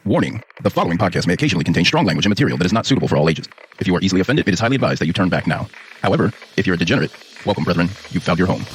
Warning, the following podcast may occasionally contain strong language and material that is not suitable for all ages. If you are easily offended, it is highly advised that you turn back now. However, if you're a degenerate, welcome, brethren. You've found your home.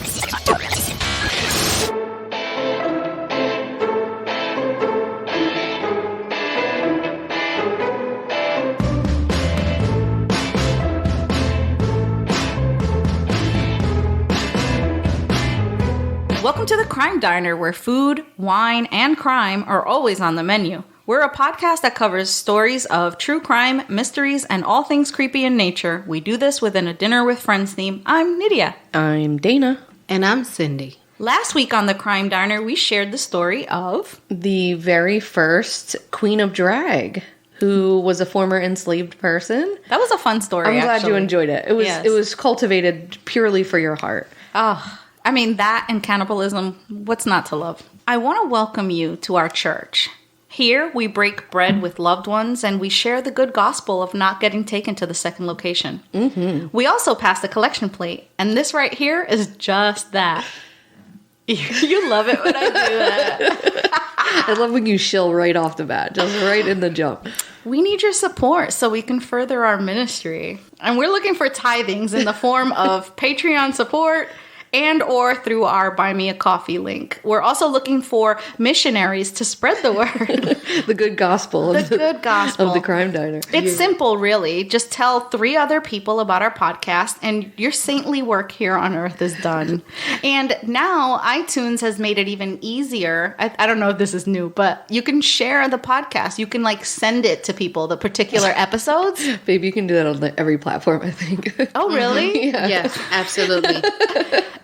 Welcome to the Crime Diner, where food, wine, and crime are always on the menu. We're a podcast that covers stories of true crime, mysteries, and all things creepy in nature. We do this within a Dinner with Friends theme. I'm Nydia. I'm Dana. And I'm Cindy. Last week on the Crime Diner, we shared the story of the very first Queen of Drag, who was a former enslaved person. That was a fun story, I'm glad you enjoyed it. It was cultivated purely for your heart. Oh, I mean, that and cannibalism, what's not to love? I want to welcome you to our church. Here, we break bread with loved ones, and we share the good gospel of not getting taken to the second location. Mm-hmm. We also pass the collection plate, and this right here is just that. You love it when I do that. I love when you shill right off the bat, just right in the jump. We need your support so we can further our ministry. And we're looking for tithings in the form of Patreon support, and or through our Buy Me a Coffee link. We're also looking for missionaries to spread the word. The good gospel. Of the Crime Diner. It's simple, really. Just tell 3 other people about our podcast, and your saintly work here on earth is done. And now iTunes has made it even easier. I don't know if this is new, but you can share the podcast. You can send it to people, the particular episodes. Babe, you can do that on every platform, I think. Oh, really? Mm-hmm. Yeah. Yes, absolutely.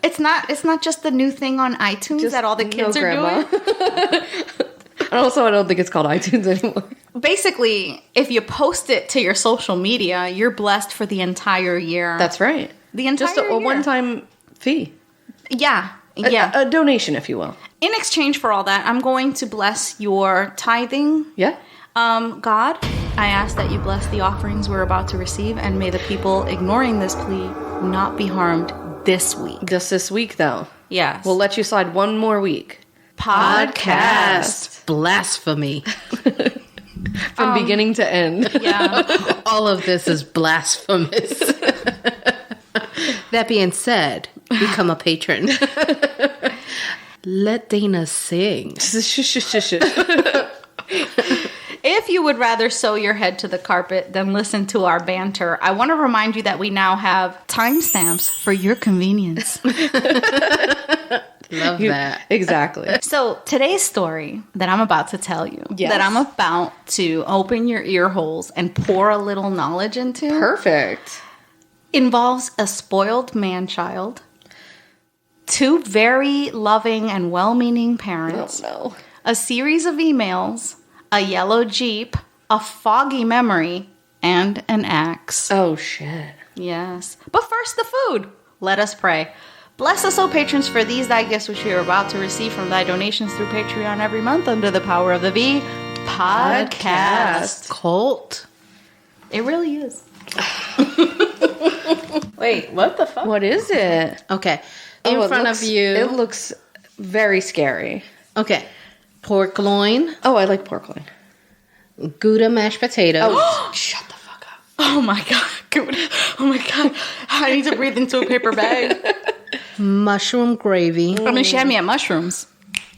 It's not just the new thing on iTunes that all the kids are doing. And also, I don't think it's called iTunes anymore. Basically, if you post it to your social media, you're blessed for the entire year. That's right. The entire just a year. One-time fee. Yeah. A donation, if you will. In exchange for all that, I'm going to bless your tithing. Yeah. God, I ask that you bless the offerings we're about to receive, and may the people ignoring this plea not be harmed this week. Just this week, though. Yes. We'll let you slide one more week. Podcast. Blasphemy. From beginning to end. Yeah. All of this is blasphemous. That being said, become a patron. Let Dana sing. If you would rather sew your head to the carpet than listen to our banter, I want to remind you that we now have timestamps for your convenience. Love that. Exactly. So today's story that I'm about to tell you, that I'm about to open your ear holes and pour a little knowledge into, Perfect. involves a spoiled man-child, 2 very loving and well-meaning parents, Oh, no. a series of emails, a yellow Jeep, a foggy memory, and an axe. Oh, shit. Yes. But first, the food. Let us pray. Bless us, O patrons, for these thy gifts which we are about to receive from thy donations through Patreon every month under the power of the V podcast. Cult. It really is. Wait, what the fuck? What is it? Okay. In front of you. It looks very scary. Okay. Pork loin. Oh, I like pork loin. Gouda mashed potatoes. Oh, shut the fuck up. Oh my god. Oh my god. I need to breathe into a paper bag. Mushroom gravy. I mean, she had me at mushrooms.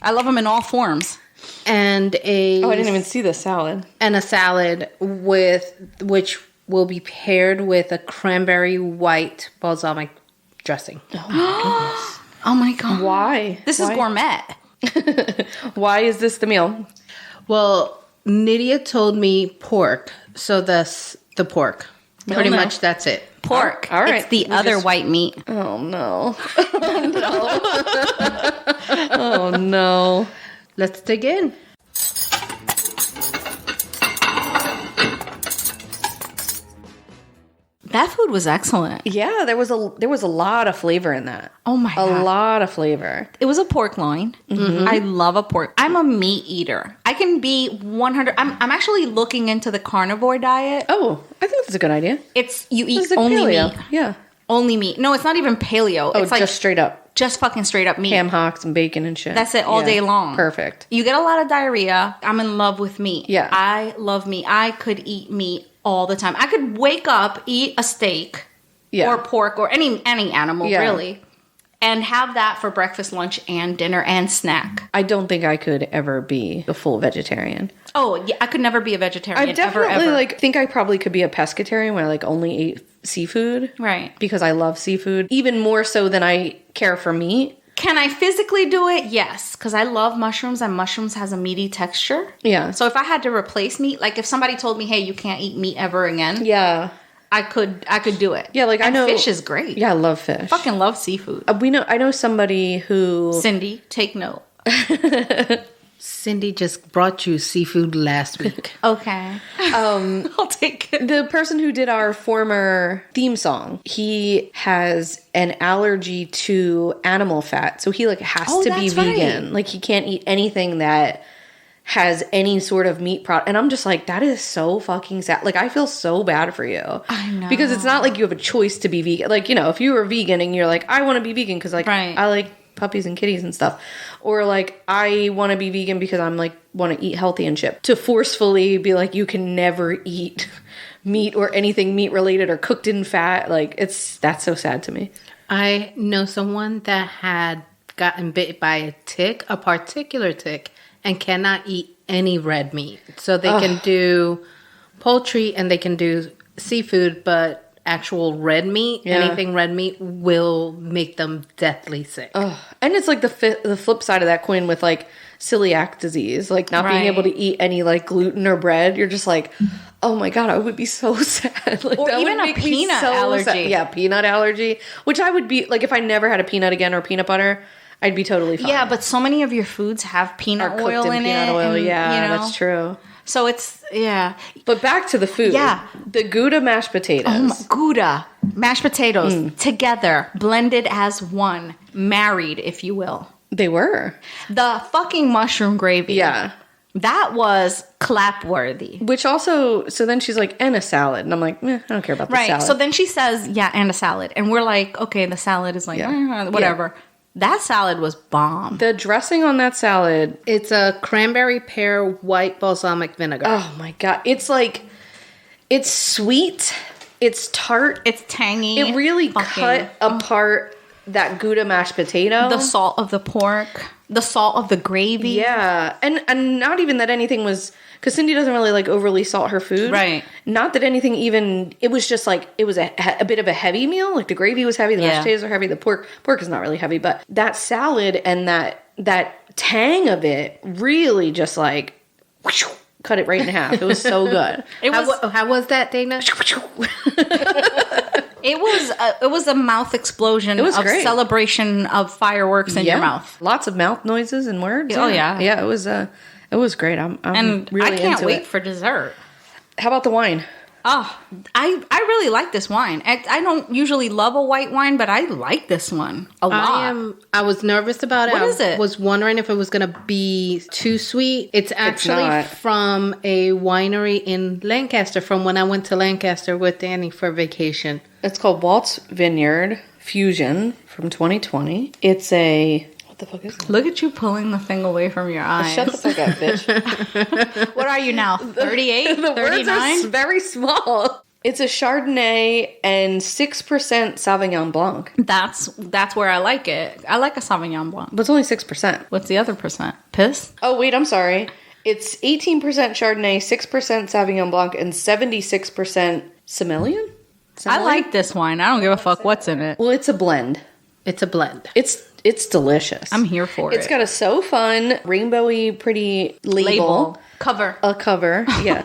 I love them in all forms. And a... Oh, I didn't even see the salad. And a salad which will be paired with a cranberry white balsamic dressing. Oh my goodness. Oh my god. Why? This is gourmet. Why is this the meal? Well, Nydia told me pork, so that's the pork. Pretty much that's it. Pork. All right. It's the other white meat. Oh, no. Oh, no. Let's dig in. That food was excellent. Yeah, there was a lot of flavor in that. Oh my God. A lot of flavor. It was a pork loin. Mm-hmm. I love a pork. I'm a meat eater. I can be 100. I'm actually looking into the carnivore diet. Oh, I think that's a good idea. It's you eat It's like only paleo. meat. Yeah. Only meat. No, it's not even paleo. Oh, it's like just straight up. just fucking straight up meat. Ham hocks and bacon and shit. That's it all day long. Perfect. You get a lot of diarrhea. I'm in love with meat. Yeah. I love meat. I could eat meat all the time. I could wake up, eat a steak or pork or any animal, really, and have that for breakfast, lunch, and dinner and snack. I don't think I could ever be a full vegetarian. Oh, yeah, I could never be a vegetarian. I definitely ever. think I probably could be a pescatarian where I only ate seafood. Right. Because I love seafood. Even more so than I care for meat. Can I physically do it? Yes, because I love mushrooms and mushrooms has a meaty texture. Yeah. So if I had to replace meat, like if somebody told me, hey, you can't eat meat ever again. Yeah. I could do it. Yeah, I know fish is great. Yeah, I love fish. Fucking love seafood. I know somebody who Cindy, take note. Cindy just brought you seafood last week. Okay. I'll take it. the person who did our former theme song, he has an allergy to animal fat. So he has to be vegan. Right. He can't eat anything that has any sort of meat product. And I'm just that is so fucking sad. I feel so bad for you. I know. Because it's not you have a choice to be vegan. If you were vegan and you're I want to be vegan because right. I like puppies and kitties and stuff. Or I want to be vegan because I'm want to eat healthy and shit. To forcefully be you can never eat meat or anything meat related or cooked in fat. That's so sad to me. I know someone that had gotten bit by a particular tick, and cannot eat any red meat. So they can do poultry and they can do seafood, but actual red meat, anything red meat will make them deathly sick. And it's the flip side of that coin with celiac disease, not being able to eat any gluten or bread. You're just oh my God, I would be so sad. Or that even would a make me peanut so allergy. sad. Yeah, peanut allergy, which I would be if I never had a peanut again or peanut butter, I'd be totally fine. Yeah, but so many of your foods have peanut oil in peanut it. oil. And, that's true. So it's, But back to the food. Yeah. The Gouda mashed potatoes. Gouda, mashed potatoes, together, blended as one, married, if you will. They were. The fucking mushroom gravy. Yeah. That was clap-worthy. Which also, so then she's and a salad. And I'm I don't care about the salad. Right, so then she says, and a salad. And we're okay, the salad is whatever. Yeah. That salad was bomb. The dressing on that salad. It's a cranberry pear white balsamic vinegar. Oh my God. It's it's sweet. It's tart. It's tangy. It really cut apart that Gouda mashed potato. The salt of the pork. The salt of the gravy. Yeah. And not even that anything was... Because Cindy doesn't really overly salt her food. Right. Not that anything even... It was just it was a bit of a heavy meal. The gravy was heavy. The mashed potatoes are heavy. The pork is not really heavy. But that salad and that tang of it really just cut it right in half. It was so good. How was that, Dana? It was a mouth explosion of great. Celebration of fireworks in your mouth. Lots of mouth noises and words. Oh, yeah. Yeah, it was great. I'm And really I can't into wait it. for dessert. How about the wine? Oh, I really like this wine. I don't usually love a white wine, but I like this one a lot. I was nervous about it. What is it? I was wondering if it was going to be too sweet. It's actually not. from a winery in Lancaster, from when I went to Lancaster with Danny for vacation. It's called Waltz Vineyard Fusion from 2020. It's a... What the fuck is it? Look at you pulling the thing away from your eyes. Shut the fuck up, bitch. What are you now, 38, The words 39? are very small. It's a Chardonnay and 6% Sauvignon Blanc. That's where I like it. I like a Sauvignon Blanc. But it's only 6%. What's the other percent? Piss? Oh, wait, I'm sorry. It's 18% Chardonnay, 6% Sauvignon Blanc, and 76% Semillon? I like this wine. I don't give a fuck what's in it. Well, it's a blend. It's a blend. It's delicious. I'm here for it. It's got a so fun, rainbowy, pretty label. Cover. A cover, yeah.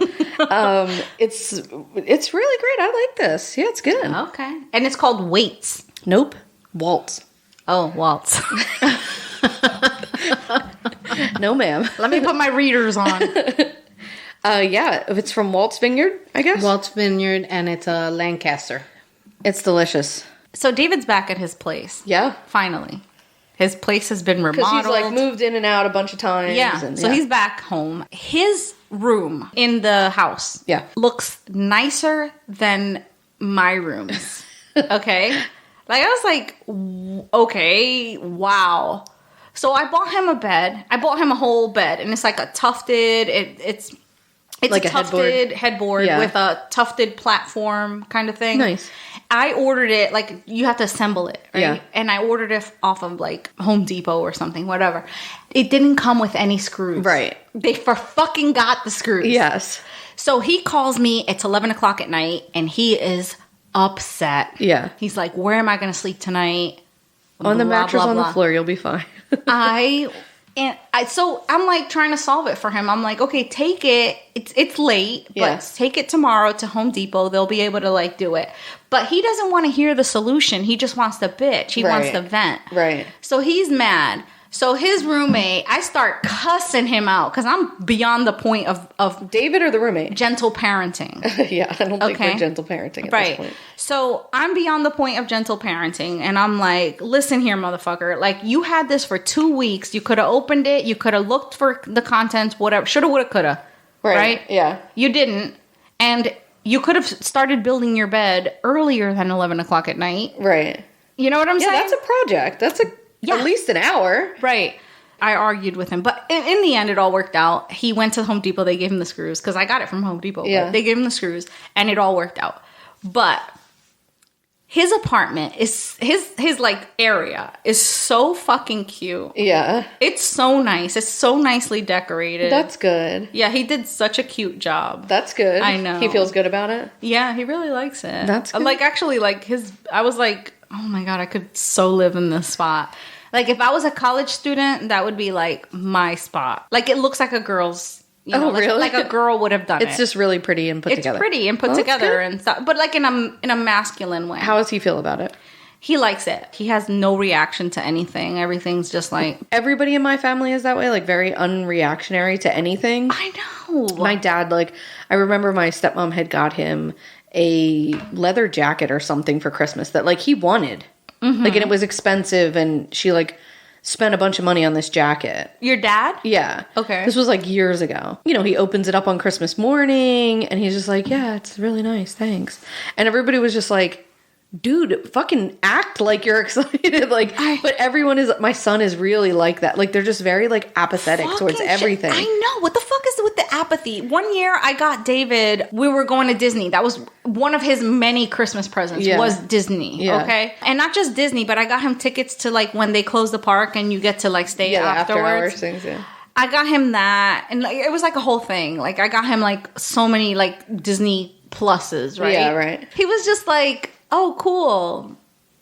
It's really great. I like this. Yeah, it's good. Okay. And it's called Waits. Nope. Waltz. Oh, Waltz. No, ma'am. Let me put my readers on. Yeah, if it's from Waltz Vineyard, I guess. Waltz Vineyard, and it's a Lancaster. It's delicious. So David's back at his place. Yeah. Finally. His place has been remodeled. Because he's moved in and out a bunch of times. Yeah. And, so he's back home. His room in the house looks nicer than my rooms. Okay? Like, I was like, okay, wow. So I bought him a bed. I bought him a whole bed, and it's like a tufted. It's like a tufted headboard with a tufted platform kind of thing. Nice. I ordered it, like, you have to assemble it, right? Yeah. And I ordered it off of, like, Home Depot or something, whatever. It didn't come with any screws. Right. They fucking got the screws. Yes. So he calls me, it's 11 o'clock at night, and he is upset. Yeah. He's like, where am I going to sleep tonight? On the mattress on the floor, you'll be fine. So I'm like trying to solve it for him. I'm like, okay, take it. It's late, but take it tomorrow to Home Depot. They'll be able to like do it. But he doesn't want to hear the solution. He just wants to bitch. He wants to vent. Right. So he's mad. So his roommate, I start cussing him out because I'm beyond the point of David or the roommate? Gentle parenting. Yeah, I don't think we're gentle parenting at this point. So I'm beyond the point of gentle parenting, and I'm like, listen here, motherfucker. Like, you had this for 2 weeks. You could have opened it. You could have looked for the contents, whatever. Shoulda, woulda, coulda. Right? Yeah. You didn't. And you could have started building your bed earlier than 11 o'clock at night. Right. You know what I'm saying? Yeah, that's a project. That's at least an hour. Right. I argued with him. But in the end, it all worked out. He went to Home Depot. They gave him the screws because I got it from Home Depot. Yeah. They gave him the screws, and it all worked out. But his apartment is his like area is so fucking cute. Yeah. It's so nice. It's so nicely decorated. That's good. Yeah, he did such a cute job. That's good. I know. He feels good about it? Yeah, he really likes it. That's good. Like, actually, like, I was like, oh my God, I could so live in this spot. Like, if I was a college student, that would be like my spot. Like, it looks like a girl's. You know, really? Like a girl would have done it. It's just really pretty and put together. It's pretty and put together and stuff, but like in a masculine way. How does he feel about it? He likes it. He has no reaction to anything. Everything's just like... Everybody in my family is that way, like very unreactionary to anything. I know. My dad, like, I remember my stepmom had got him a leather jacket or something for Christmas that like he wanted. Mm-hmm. Like, and it was expensive, and she like spent a bunch of money on this jacket. Your dad? Yeah. Okay. This was like years ago. You know, he opens it up on Christmas morning and he's just like, yeah, it's really nice. Thanks. And everybody was just like, dude, fucking act like you're excited. Like, but everyone is, my son is really like that. Like, they're just very like apathetic towards everything. I know. What the fuck is with the apathy? One year I got David, we were going to Disney. That was one of his many Christmas presents was Disney. Yeah. Okay. And not just Disney, but I got him tickets to like when they close the park and you get to like stay afterwards. After hours things, yeah. I got him that. And like, it was like a whole thing. Like, I got him like so many like Disney pluses, right? Yeah, right. He was just like, oh, cool.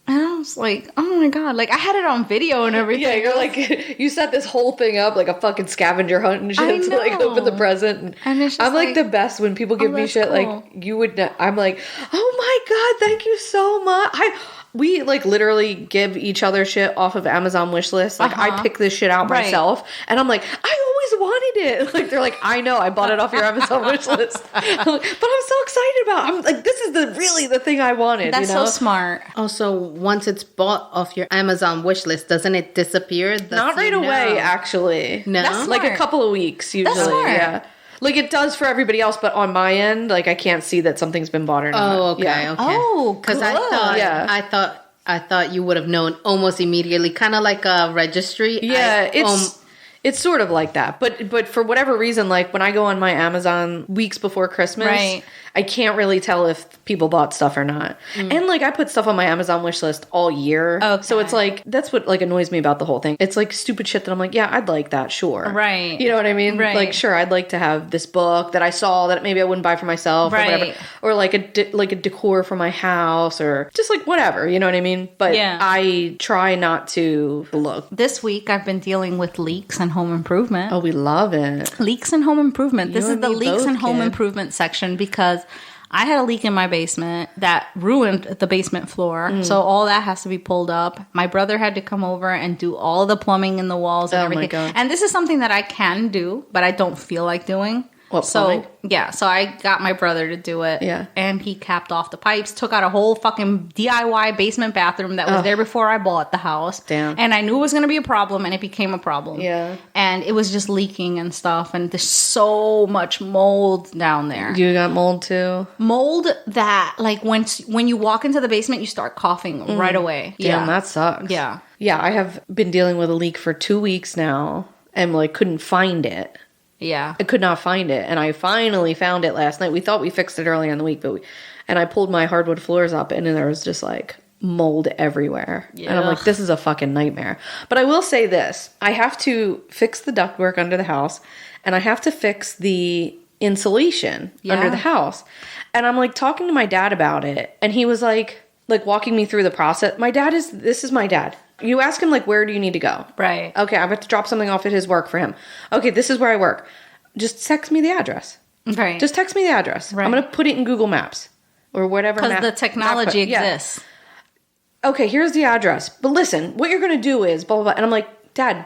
And I was like, oh my God. Like, I had it on video and everything. Yeah, you're like, you set this whole thing up like a fucking scavenger hunt and shit to like open the present. And it's just I'm like the best when people give me shit. Cool. Like, you would, I'm like, oh my God, thank you so much. We like literally give each other shit off of Amazon wish list. Like, I pick this shit out myself, and I'm like, I always wanted it. Like, they're like, I know, I bought it off your Amazon wish list. I'm like, but I'm so excited about it. I'm like, this is really the thing I wanted. That's so smart. Also, once it's bought off your Amazon wish list, doesn't it disappear? Not right away, actually. No, that's like a couple of weeks usually. That's smart. Yeah. Like, it does for everybody else, but on my end, like, I can't see that something's been bought or not. Oh, okay, okay. Oh, because I thought you would have known almost immediately, kind of like a registry. Yeah, it's sort of like that. But for whatever reason, like, when I go on my Amazon weeks before Christmas, I can't really tell if people bought stuff or not. And like, I put stuff on my Amazon wish list all year. Okay. So it's like, that's what like annoys me about the whole thing. It's like stupid shit that I'm like, yeah, I'd like that, sure. Right. You know what I mean? Right. Like, sure, I'd like to have this book that I saw that maybe I wouldn't buy for myself or whatever. Or like a decor for my house or just like whatever, you know what I mean? But I try not to look. This week I've been dealing with leaks and home improvement. Oh, we love it. Leaks and home improvement. This is the leaks and home improvement section because I had a leak in my basement that ruined the basement floor. So all that has to be pulled up. My brother had to come over and do all the plumbing in the walls and everything. My God. And this is something that I can do, but I don't feel like doing. What, So plumbing? yeah, so I got my brother to do it. Yeah. And he capped off the pipes, took out a whole fucking DIY basement bathroom that was there before I bought the house. Damn. And I knew it was going to be a problem, and it became a problem. Yeah. And it was just leaking and stuff, and there's so much mold down there. You got mold too? Mold that, like, when you walk into the basement, you start coughing right away. Damn, that sucks. Yeah. Yeah, I have been dealing with a leak for 2 weeks now and like couldn't find it. Yeah. I could not find it, and I finally found it last night. We thought we fixed it earlier in the week, and I pulled my hardwood floors up, and there was just like mold everywhere. Yeah. And I'm like, this is a fucking nightmare. But I will say this: I have to fix the ductwork under the house, and I have to fix the insulation under the house. And I'm like talking to my dad about it, and he was like walking me through the process. This is my dad. You ask him, like, where do you need to go? Right. Okay, I'm about to drop something off at his work for him. Okay, this is where I work. Just text me the address. Right. Just text me the address. Right. I'm going to put it in Google Maps or whatever. Because the technology exists. Okay, here's the address. But listen, what you're going to do is blah, blah, blah. And I'm like, Dad,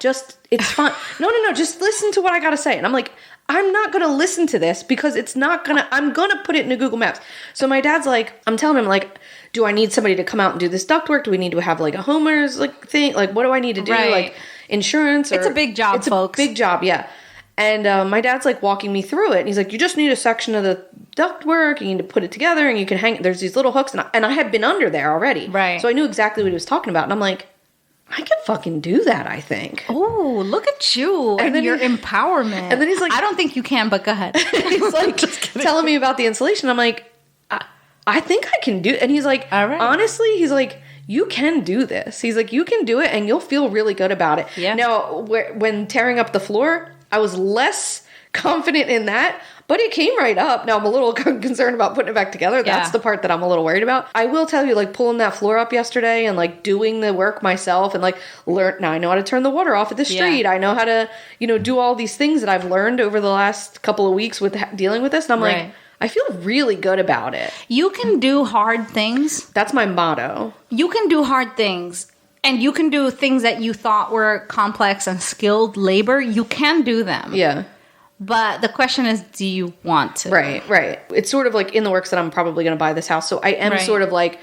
it's fine. No, just listen to what I got to say. And I'm like, I'm not going to listen to this because it's not going to, I'm going to put it into Google Maps. So my dad's like, I'm telling him, like, do I need somebody to come out and do this ductwork? Do we need to have like a homeowner's like thing? Like, what do I need to do? Right. Like insurance? It's a big job, folks. It's a big job, yeah. And my dad's like walking me through it. And he's like, you just need a section of the ductwork. You need to put it together and you can hang, there's these little hooks. And I had been under there already. Right. So I knew exactly what he was talking about. And I'm like, I can fucking do that, I think. Oh, look at you and your empowerment. And then he's like, I don't think you can, but go ahead. he's like telling me about the insulation. I'm like, I think I can do it. And he's like, all right. Honestly, he's like, you can do this. He's like, you can do it and you'll feel really good about it. Yeah. Now, when tearing up the floor, I was less confident in that, but it came right up. Now I'm a little concerned about putting it back together. That's the part that I'm a little worried about. I will tell you, like, pulling that floor up yesterday and like doing the work myself and like now I know how to turn the water off at the street. Yeah. I know how to, do all these things that I've learned over the last couple of weeks with dealing with this. And I'm like, I feel really good about it. You can do hard things. That's my motto. You can do hard things. And you can do things that you thought were complex and skilled labor. You can do them. Yeah. But the question is, do you want to? Right. It's sort of like in the works that I'm probably going to buy this house. So I am sort of like,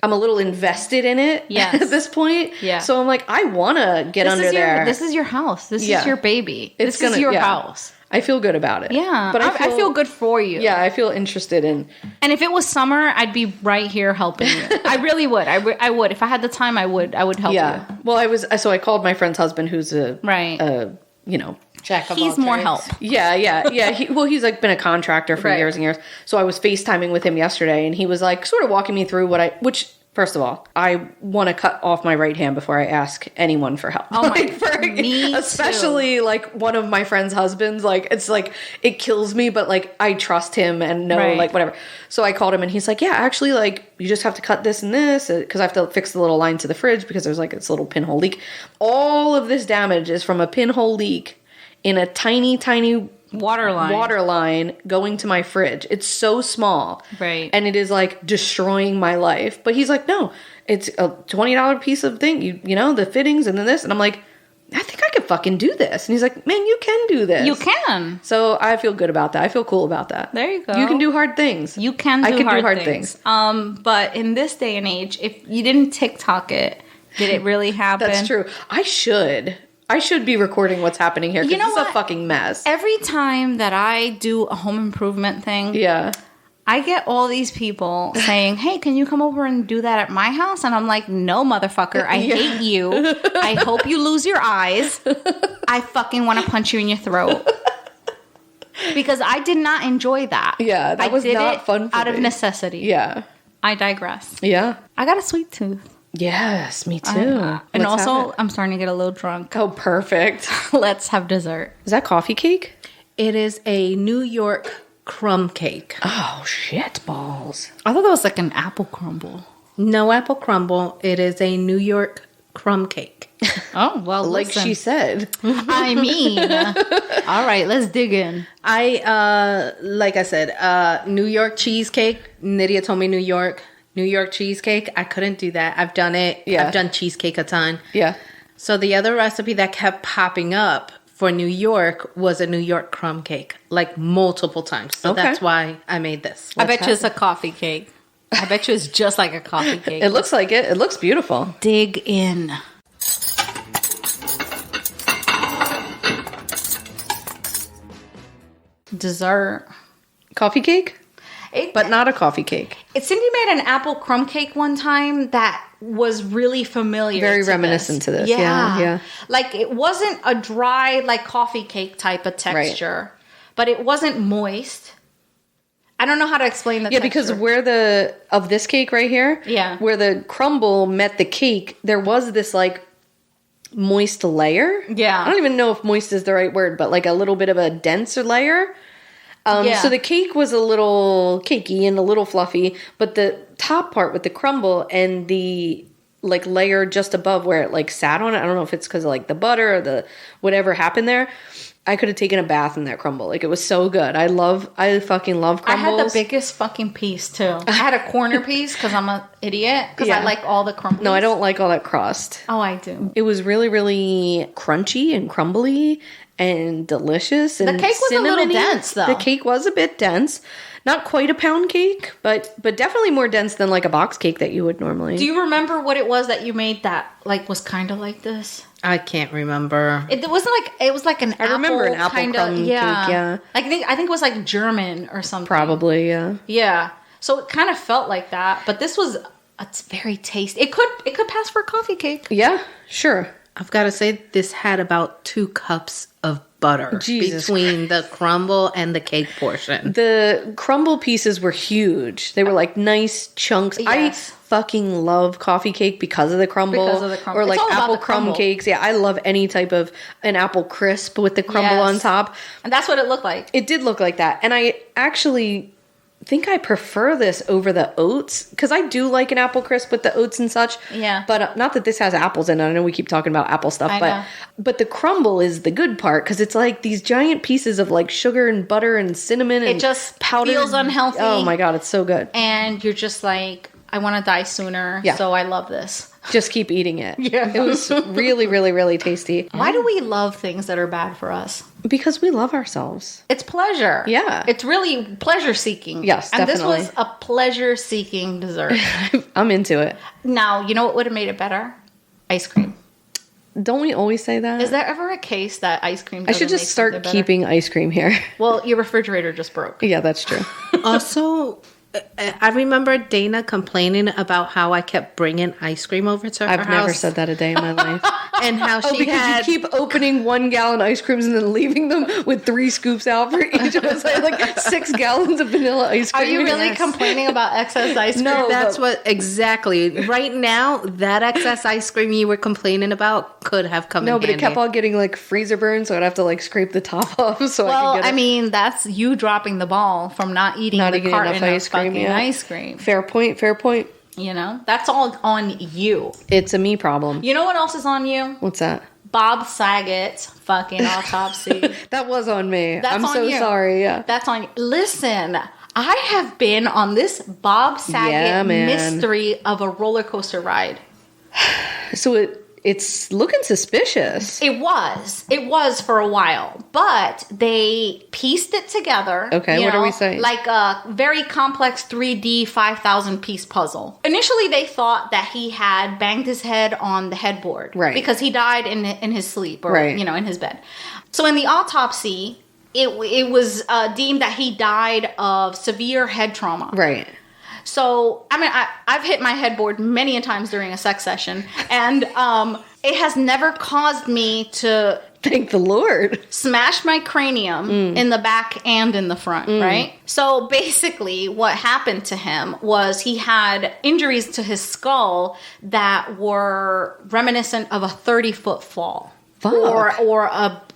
I'm a little invested in it at this point. Yeah. So I'm like, I want to get under there. This is your house. This is your baby. This is your house. I feel good about it. Yeah. But I feel good for you. Yeah, I feel interested in. And if it was summer, I'd be right here helping you. I really would. I would. If I had the time, I would help you. Well, I called my friend's husband, who's Jack of He's more help. Yeah. He's like been a contractor for years and years. So I was FaceTiming with him yesterday, and he was like sort of walking me through which first of all, I want to cut off my right hand before I ask anyone for help. Oh me especially too. Like one of my friend's husbands. Like it's like it kills me, but like I trust him and know like whatever. So I called him, and he's like, yeah, actually, like you just have to cut this and this because I have to fix the little line to the fridge because there's like this little pinhole leak. All of this damage is from a pinhole leak in a tiny water line going to my fridge. It's so small. Right. And it is like destroying my life. But he's like, no, it's a $20 piece of thing. You know, the fittings and then this. And I'm like, I think I could fucking do this. And he's like, man, you can do this. You can. So I feel good about that. I feel cool about that. There you go. You can do hard things. You can do hard things. But in this day and age, if you didn't TikTok it, did it really happen? That's true. I should be recording what's happening here because it's a fucking mess. Every time that I do a home improvement thing, I get all these people saying, hey, can you come over and do that at my house? And I'm like, no, motherfucker, I hate you. I hope you lose your eyes. I fucking want to punch you in your throat. Because I did not enjoy that. Yeah, that was not fun for me. Out of necessity. Yeah. I digress. Yeah. I got a sweet tooth. Yes, me too. And also, I'm starting to get a little drunk. Oh, perfect. Let's have dessert. Is that coffee cake? It is a New York crumb cake. Oh, shit balls. I thought that was like an apple crumble. No apple crumble. It is a New York crumb cake. Oh, well, like listen. she said. I mean, all right, let's dig in. Like I said, New York cheesecake. Nydia told me New York cheesecake. I couldn't do that. I've done it. Yeah. I've done cheesecake a ton. Yeah. So the other recipe that kept popping up for New York was a New York crumb cake, like multiple times. So that's why I made this. I bet you it's a coffee cake. I bet you it's just like a coffee cake. It looks like it. It looks beautiful. Dig in. Dessert. Coffee cake? But not a coffee cake. Cindy made an apple crumb cake one time that was really familiar. Very reminiscent to this. Yeah. Like it wasn't a dry, like coffee cake type of texture, but it wasn't moist. I don't know how to explain the texture. Because of this cake right here, where the crumble met the cake, there was this like moist layer. Yeah. I don't even know if moist is the right word, but like a little bit of a denser layer. So the cake was a little cakey and a little fluffy, but the top part with the crumble and the like layer just above where it like sat on it, I don't know if it's because of like the butter or the whatever happened there. I could have taken a bath in that crumble. Like it was so good. I fucking love crumbles. I had the biggest fucking piece too. I had a corner piece because I'm an idiot. Because I like all the crumbles. No, I don't like all that crust. Oh, I do. It was really, really crunchy and crumbly and delicious. And the cake was a little dense though. The cake was a bit dense. Not quite a pound cake, but definitely more dense than like a box cake that you would normally. Do you remember what it was that you made that like was kind of like this? I can't remember. It wasn't like it was like an apple. I remember an apple crumb cake. Yeah, I think it was like German or something. Probably, yeah. Yeah, so it kind of felt like that, but this was it's very tasty. It could pass for a coffee cake. Yeah, sure. I've got to say this had about 2 cups of butter between the crumble and the cake portion. The crumble pieces were huge. They were like nice chunks. Yes. I fucking love coffee cake because of the crumble. Or like apple crumb cakes. Yeah, I love any type of an apple crisp with the crumble on top. And that's what it looked like. It did look like that. And I actually think I prefer this over the oats because I do like an apple crisp with the oats and such. Yeah. But not that this has apples in it. I know we keep talking about apple stuff, but the crumble is the good part because it's like these giant pieces of like sugar and butter and cinnamon and it just powdered. Feels unhealthy. Oh my God, it's so good. And you're just like, I want to die sooner. Yeah. So I love this. Just keep eating it. Yeah. It was really, really, really tasty. Why do we love things that are bad for us? Because we love ourselves. It's pleasure. Yeah. It's really pleasure seeking. Yes, definitely. And this was a pleasure seeking dessert. I'm into it. Now, you know what would have made it better? Ice cream. Don't we always say that? Is there ever a case that ice cream I should just start keeping ice cream here. Well, your refrigerator just broke. Yeah, that's true. Also, I remember Dana complaining about how I kept bringing ice cream over to her house. I've never said that a day in my life. And how she because you keep opening 1 gallon ice creams and then leaving them with 3 scoops out for each of us. I had like 6 gallons of vanilla ice cream. Are you really complaining about excess ice cream? No, that's what exactly. Right now, that excess ice cream you were complaining about could have come in handy. No, but it kept on getting like freezer burn, so I'd have to like scrape the top off so I could get it. I mean, that's you dropping the ball from not eating the carton of ice cream. Ice cream. Fair point. You know, that's all on you. It's a me problem. You know what else is on you? What's that? Bob Saget's fucking autopsy. That was on me. That's I'm on so you. sorry. Yeah. That's on you. Listen, I have been on this Bob Saget mystery of a roller coaster ride. So it's looking suspicious. It was for a while, but they pieced it together. Okay, what are we saying? Like a very complex 3D 5,000 piece puzzle. Initially, they thought that he had banged his head on the headboard. Right. Because he died in his sleep or, in his bed. So in the autopsy, it was deemed that he died of severe head trauma. Right. So, I mean, I've hit my headboard many a times during a sex session, and it has never caused me to... Thank the Lord. Smash my cranium in the back and in the front, right? So, basically, what happened to him was he had injuries to his skull that were reminiscent of a 30-foot fall. Fuck. Or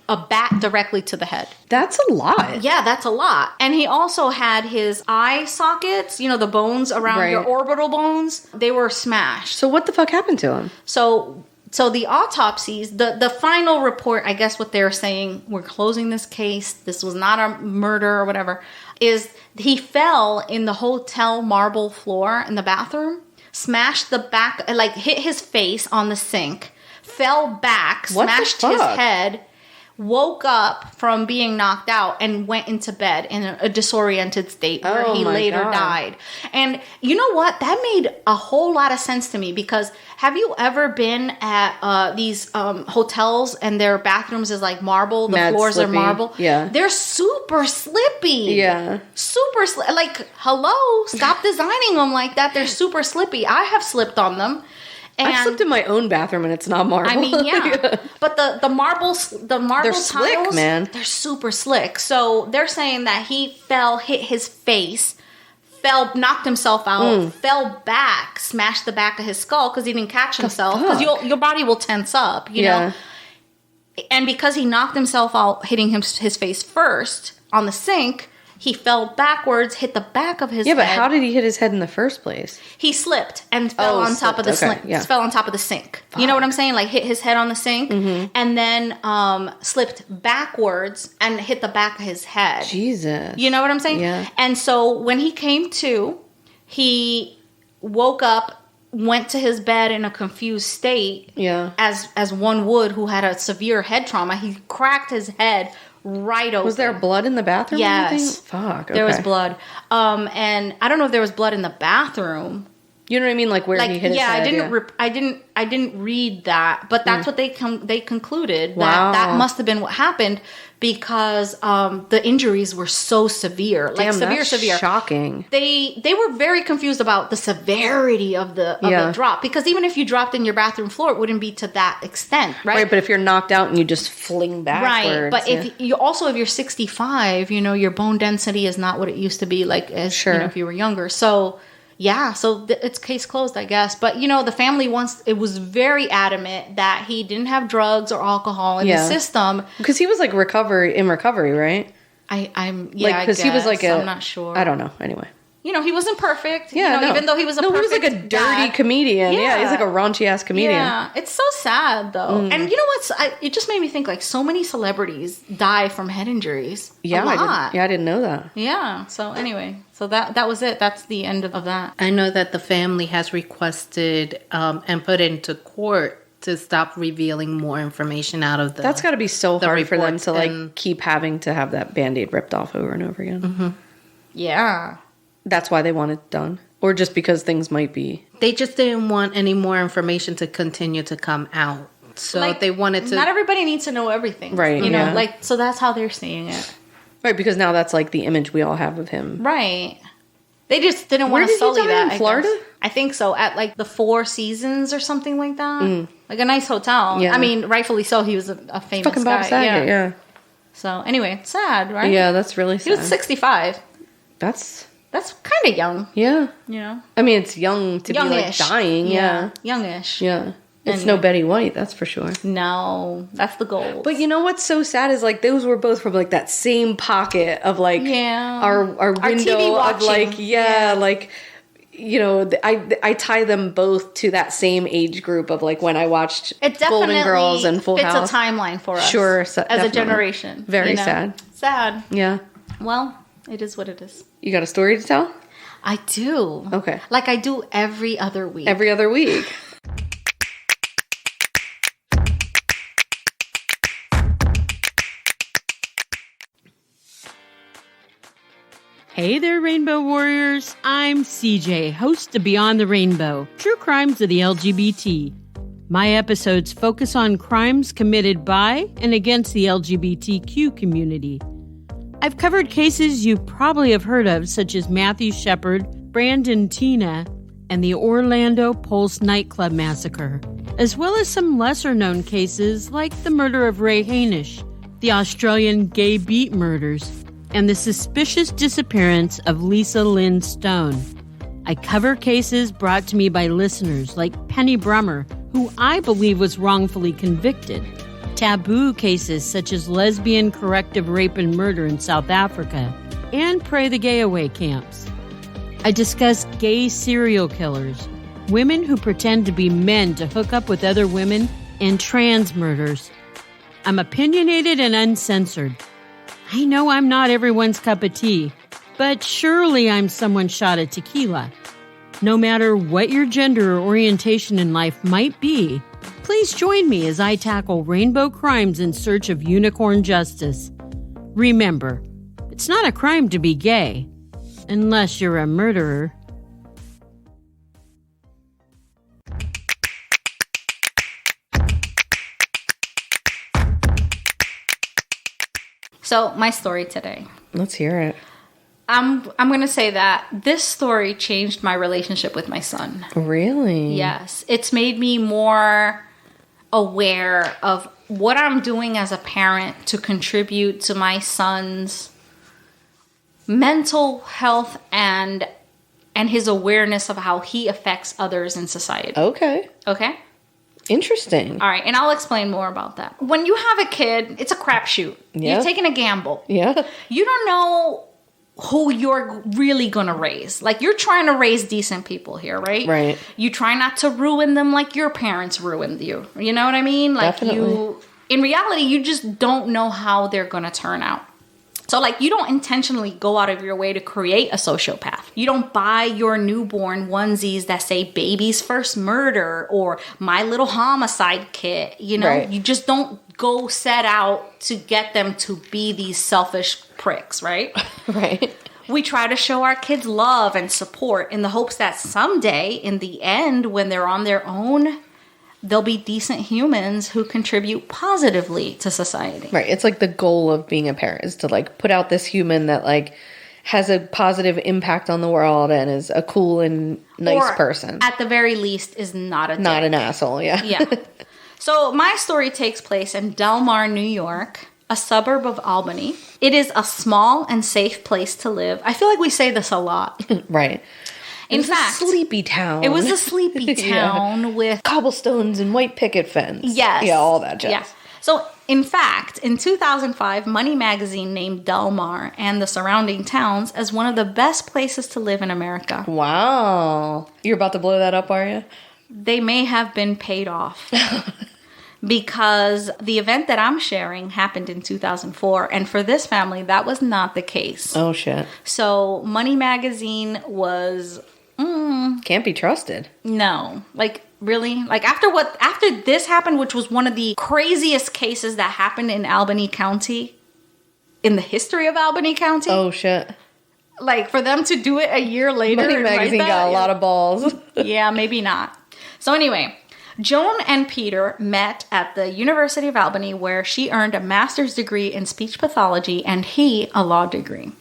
a bat directly to the head. That's a lot. Yeah, that's a lot. And he also had his eye sockets, the bones around your orbital bones, they were smashed. So what the fuck happened to him? So the autopsies, the final report, I guess what they're saying, we're closing this case, this was not a murder or whatever, is he fell in the hotel marble floor in the bathroom, smashed the back, like hit his face on the sink, fell back, smashed his head, woke up from being knocked out and went into bed in a disoriented state where he later died. And you know what? That made a whole lot of sense to me, because have you ever been at these hotels and their bathrooms is like marble? The floors are marble. Yeah. They're super slippy. Yeah. Super slippy. Like, hello, stop designing them like that. They're super slippy. I have slipped on them. And I've slipped in my own bathroom and it's not marble. I mean, yeah. But the marble they're tiles, slick, man. They're super slick. So they're saying that he fell, hit his face, knocked himself out, fell back, smashed the back of his skull because he didn't catch himself. Because your body will tense up, you know. And because he knocked himself out, hitting his face first on the sink, he fell backwards, hit the back of his head. Yeah, but how did he hit his head in the first place? He slipped and fell on top of the fell on top of the sink. Fuck. You know what I'm saying? Like hit his head on the sink and then slipped backwards and hit the back of his head. Jesus. You know what I'm saying? Yeah. And so when he came to, he woke up, went to his bed in a confused state. Yeah. As one would who had a severe head trauma. He cracked his head right open. Was there blood in the bathroom? Yes. Fuck. Okay. There was blood. And I don't know if there was blood in the bathroom. You know what I mean? Like where he hit his head? I didn't read that, but that's what they concluded. Wow. That must have been what happened, because the injuries were so severe. Like Damn, severe. Shocking. They were very confused about the severity of the drop, because even if you dropped in your bathroom floor, it wouldn't be to that extent, right? Right, but if you're knocked out and you just fling backwards. Right, but if you're 65, you know, your bone density is not what it used to be, like as you know, if you were younger. So yeah, so it's case closed, I guess. But you know, the family it was very adamant that he didn't have drugs or alcohol in his system, because he was like in recovery, right? I'm because he was like I'm not sure. I don't know. Anyway. You know, he wasn't perfect. Yeah, you know, even though he was he was like a dirty comedian. Yeah, he's like a raunchy ass comedian. Yeah, it's so sad though. And you know what's? It just made me think, like, so many celebrities die from head injuries. Yeah, a lot. I didn't know that. Yeah. So anyway, so that was it. That's the end of that. I know that the family has requested and put into court to stop revealing more information out of the. That's got to be so hard for them to and keep having to have that Band-Aid ripped off over and over again. Mm-hmm. Yeah. That's why they want it done, or just because things might be. They just didn't want any more information to continue to come out, so like, they wanted to. Not everybody needs to know everything, right? You know, like, so that's how they're seeing it, right? Because now that's like the image we all have of him, right? They just didn't want to sully that. In Florida? I think so. At like the Four Seasons or something like that, like a nice hotel. Yeah. I mean, rightfully so. He was a famous fucking guy. Bob Saget, yeah. So anyway, it's sad, right? Yeah, that's really sad. He was 65. That's kind of young. Yeah. You know? I mean, it's young to youngish. Be like dying. Yeah. Youngish. Yeah. It's no Betty White, that's for sure. No, that's the goal. But you know what's so sad is like those were both from like that same pocket of like our window TV of like like, you know, I tie them both to that same age group of like when I watched Golden Girls and Full House. It's a timeline for us. Sure, as a generation. Very sad. Sad. Yeah. Well, it is what it is. You got a story to tell? I do. Okay. Like I do every other week. Every other week. Hey there, Rainbow Warriors. I'm CJ, host of Beyond the Rainbow, True Crimes of the LGBT. My episodes focus on crimes committed by and against the LGBTQ community. I've covered cases you probably have heard of, such as Matthew Shepard, Brandon Tina, and the Orlando Pulse nightclub massacre, as well as some lesser-known cases like the murder of Ray Hainish, the Australian gay beat murders, and the suspicious disappearance of Lisa Lynn Stone. I cover cases brought to me by listeners like Penny Brummer, who I believe was wrongfully convicted, taboo cases such as lesbian corrective rape and murder in South Africa, and Pray the Gay Away camps. I discuss gay serial killers, women who pretend to be men to hook up with other women, and trans murders. I'm opinionated and uncensored. I know I'm not everyone's cup of tea, but surely I'm someone's shot at tequila. No matter what your gender or orientation in life might be, Please join me as I tackle rainbow crimes in search of unicorn justice. Remember, it's not a crime to be gay, unless you're a murderer. So, my story today. Let's hear it. I'm going to say that this story changed my relationship with my son. Really? Yes. It's made me more aware of what I'm doing as a parent to contribute to my son's mental health and his awareness of how he affects others in society. Okay. Okay? Interesting. All right, and I'll explain more about that. When you have a kid, it's a crapshoot. Yeah. You're taking a gamble. Yeah. You don't know who you're really going to raise. Like, you're trying to raise decent people here, right? Right. You try not to ruin them like your parents ruined you. You know what I mean? Like, Definitely. in reality, you just don't know how they're going to turn out. So, like, you don't intentionally go out of your way to create a sociopath. You don't buy your newborn onesies that say baby's first murder or my little homicide kit. You know, Right. You just don't go set out to get them to be these selfish pricks, right? Right. We try to show our kids love and support in the hopes that someday, in the end, when they're on their own, they'll be decent humans who contribute positively to society. Right. It's like the goal of being a parent is to like put out this human that like has a positive impact on the world and is a cool and nice Or, person. At the very least, is not a Not dick. an asshole. Yeah. Yeah. So my story takes place in Delmar, New York, a suburb of Albany. It is a small and safe place to live. I feel like we say this a lot. Right. In It was fact, a sleepy town. it was a sleepy town with cobblestones and white picket fence. Yes. Yeah, all that jazz. Yeah. So, in fact, in 2005, Money Magazine named Delmar and the surrounding towns as one of the best places to live in America. Wow. You're about to blow that up, are you? They may have been paid off. Because the event that I'm sharing happened in 2004. And for this family, that was not the case. Oh, shit. So, Money Magazine was... Can't be trusted. No. Like, really? Like, after this happened, which was one of the craziest cases that happened in Albany County, in the history of Albany County. Oh, shit. Like, for them to do it a year later. Money and write Magazine that, got a lot of balls. Yeah, maybe not. So anyway, Joan and Peter met at the University of Albany, where she earned a master's degree in speech pathology and he a law degree.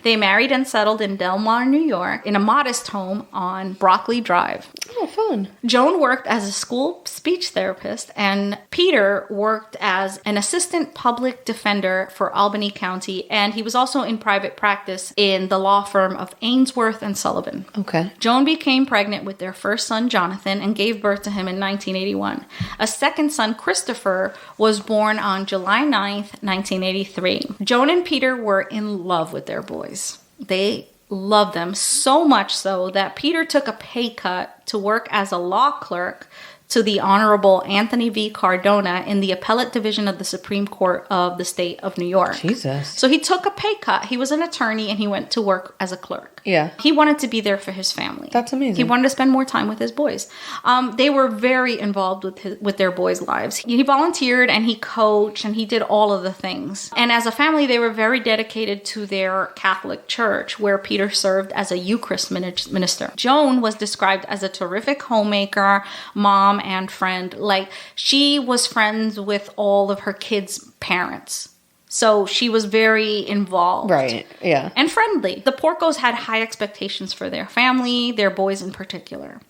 They married and settled in Delmar, New York, in a modest home on Broccoli Drive. Oh, fun. Joan worked as a school speech therapist, and Peter worked as an assistant public defender for Albany County, and he was also in private practice in the law firm of Ainsworth and Sullivan. Okay. Joan became pregnant with their first son, Jonathan, and gave birth to him in 1981. A second son, Christopher, was born on July 9th, 1983. Joan and Peter were in love with their boys. They loved them so much so that Peter took a pay cut to work as a law clerk to the Honorable Anthony V. Cardona in the Appellate Division of the Supreme Court of the State of New York. Jesus. So he took a pay cut. He was an attorney and he went to work as a clerk. Yeah. He wanted to be there for his family. That's amazing. He wanted to spend more time with his boys. They were very involved with their boys' lives. He volunteered and he coached and he did all of the things. And as a family, they were very dedicated to their Catholic church, where Peter served as a Eucharist minister. Joan was described as a terrific homemaker, mom, and friend. Like, she was friends with all of her kids' parents. So she was very involved. Right, yeah. And friendly. The Porcos had high expectations for their family, their boys in particular.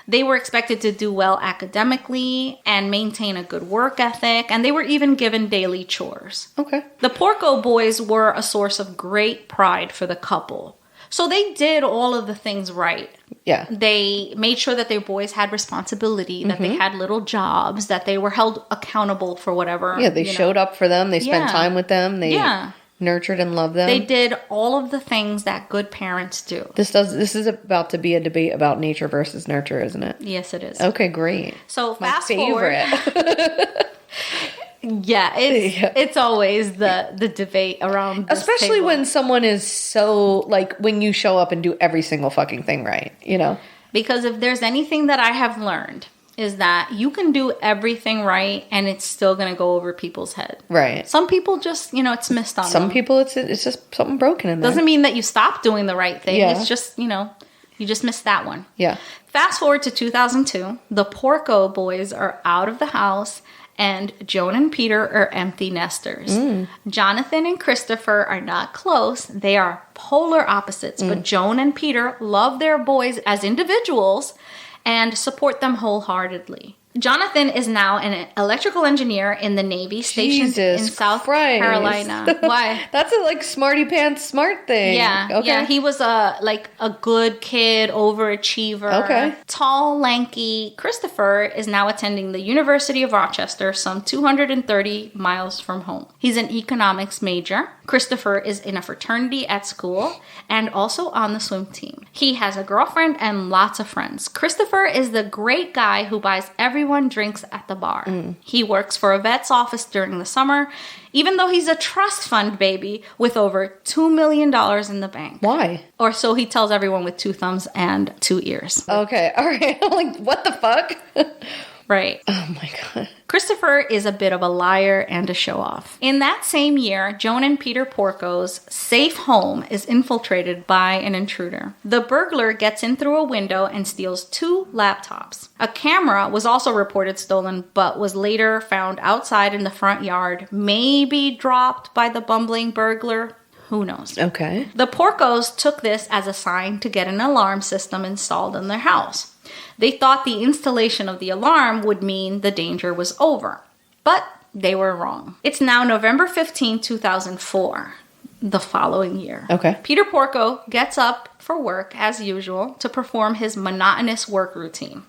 They were expected to do well academically and maintain a good work ethic, and they were even given daily chores. Okay. The Porco boys were a source of great pride for the couple. So they did all of the things right. Yeah. They made sure that their boys had responsibility, that they had little jobs, that they were held accountable for whatever. Yeah, they showed up for them. They spent Yeah. time with them. They Yeah. nurtured and loved them. They did all of the things that good parents do. This is about to be a debate about nature versus nurture, isn't it? Yes, it is. Okay, great. So My fast favorite. forward. Yeah, it's always the debate around this Especially table. when someone is so, like, when you show up and do every single fucking thing right, you know? Because if there's anything that I have learned is that you can do everything right and it's still going to go over people's head. Right. Some people just, it's missed on them. Some people, it's just something broken in there. Doesn't mean that you stop doing the right thing. Yeah. It's just, you just missed that one. Yeah. Fast forward to 2002, the Porco boys are out of the house and Joan and Peter are empty nesters. Jonathan and Christopher are not close. They are polar opposites, but Joan and Peter love their boys as individuals and support them wholeheartedly. Jonathan is now an electrical engineer in the Navy stationed in South Carolina. Why? That's a smarty pants smart thing. Yeah. Okay. Yeah, he was a good kid, overachiever. Okay. Tall, lanky Christopher is now attending the University of Rochester, some 230 miles from home. He's an economics major. Christopher is in a fraternity at school and also on the swim team. He has a girlfriend and lots of friends. Christopher is the great guy who buys everyone drinks at the bar. He works for a vet's office during the summer, even though he's a trust fund baby with over $2 million in the bank. Why? Or so he tells everyone with 2 thumbs and 2 ears. Okay. All right. I'm like, what the fuck? Right. Oh my God. Christopher is a bit of a liar and a show-off. In that same year, Joan and Peter Porco's safe home is infiltrated by an intruder. The burglar gets in through a window and steals 2 laptops. A camera was also reported stolen, but was later found outside in the front yard, maybe dropped by the bumbling burglar. Who knows? Okay. The Porcos took this as a sign to get an alarm system installed in their house. They thought the installation of the alarm would mean the danger was over. But they were wrong. It's now November 15, 2004, the following year. Okay. Peter Porco gets up for work as usual to perform his monotonous work routine.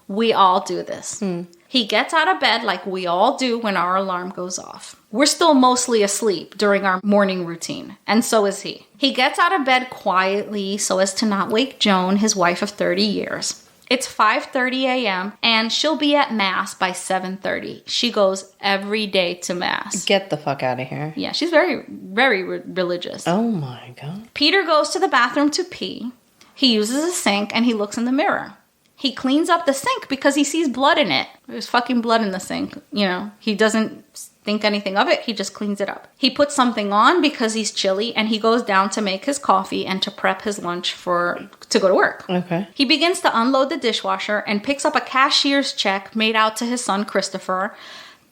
We all do this. He gets out of bed like we all do when our alarm goes off. We're still mostly asleep during our morning routine, and so is he. He gets out of bed quietly so as to not wake Joan, his wife of 30 years. It's 5:30 a.m. and she'll be at Mass by 7:30. She goes every day to Mass. Get the fuck out of here. Yeah, she's very, very religious. Oh my God. Peter Peter goes to the bathroom to pee. He uses a sink and he looks in the mirror. He cleans up the sink because he sees blood in it. There's fucking blood in the sink. He doesn't think anything of it. He just cleans it up. He puts something on because he's chilly and he goes down to make his coffee and to prep his lunch to go to work. Okay. He begins to unload the dishwasher and picks up a cashier's check made out to his son, Christopher,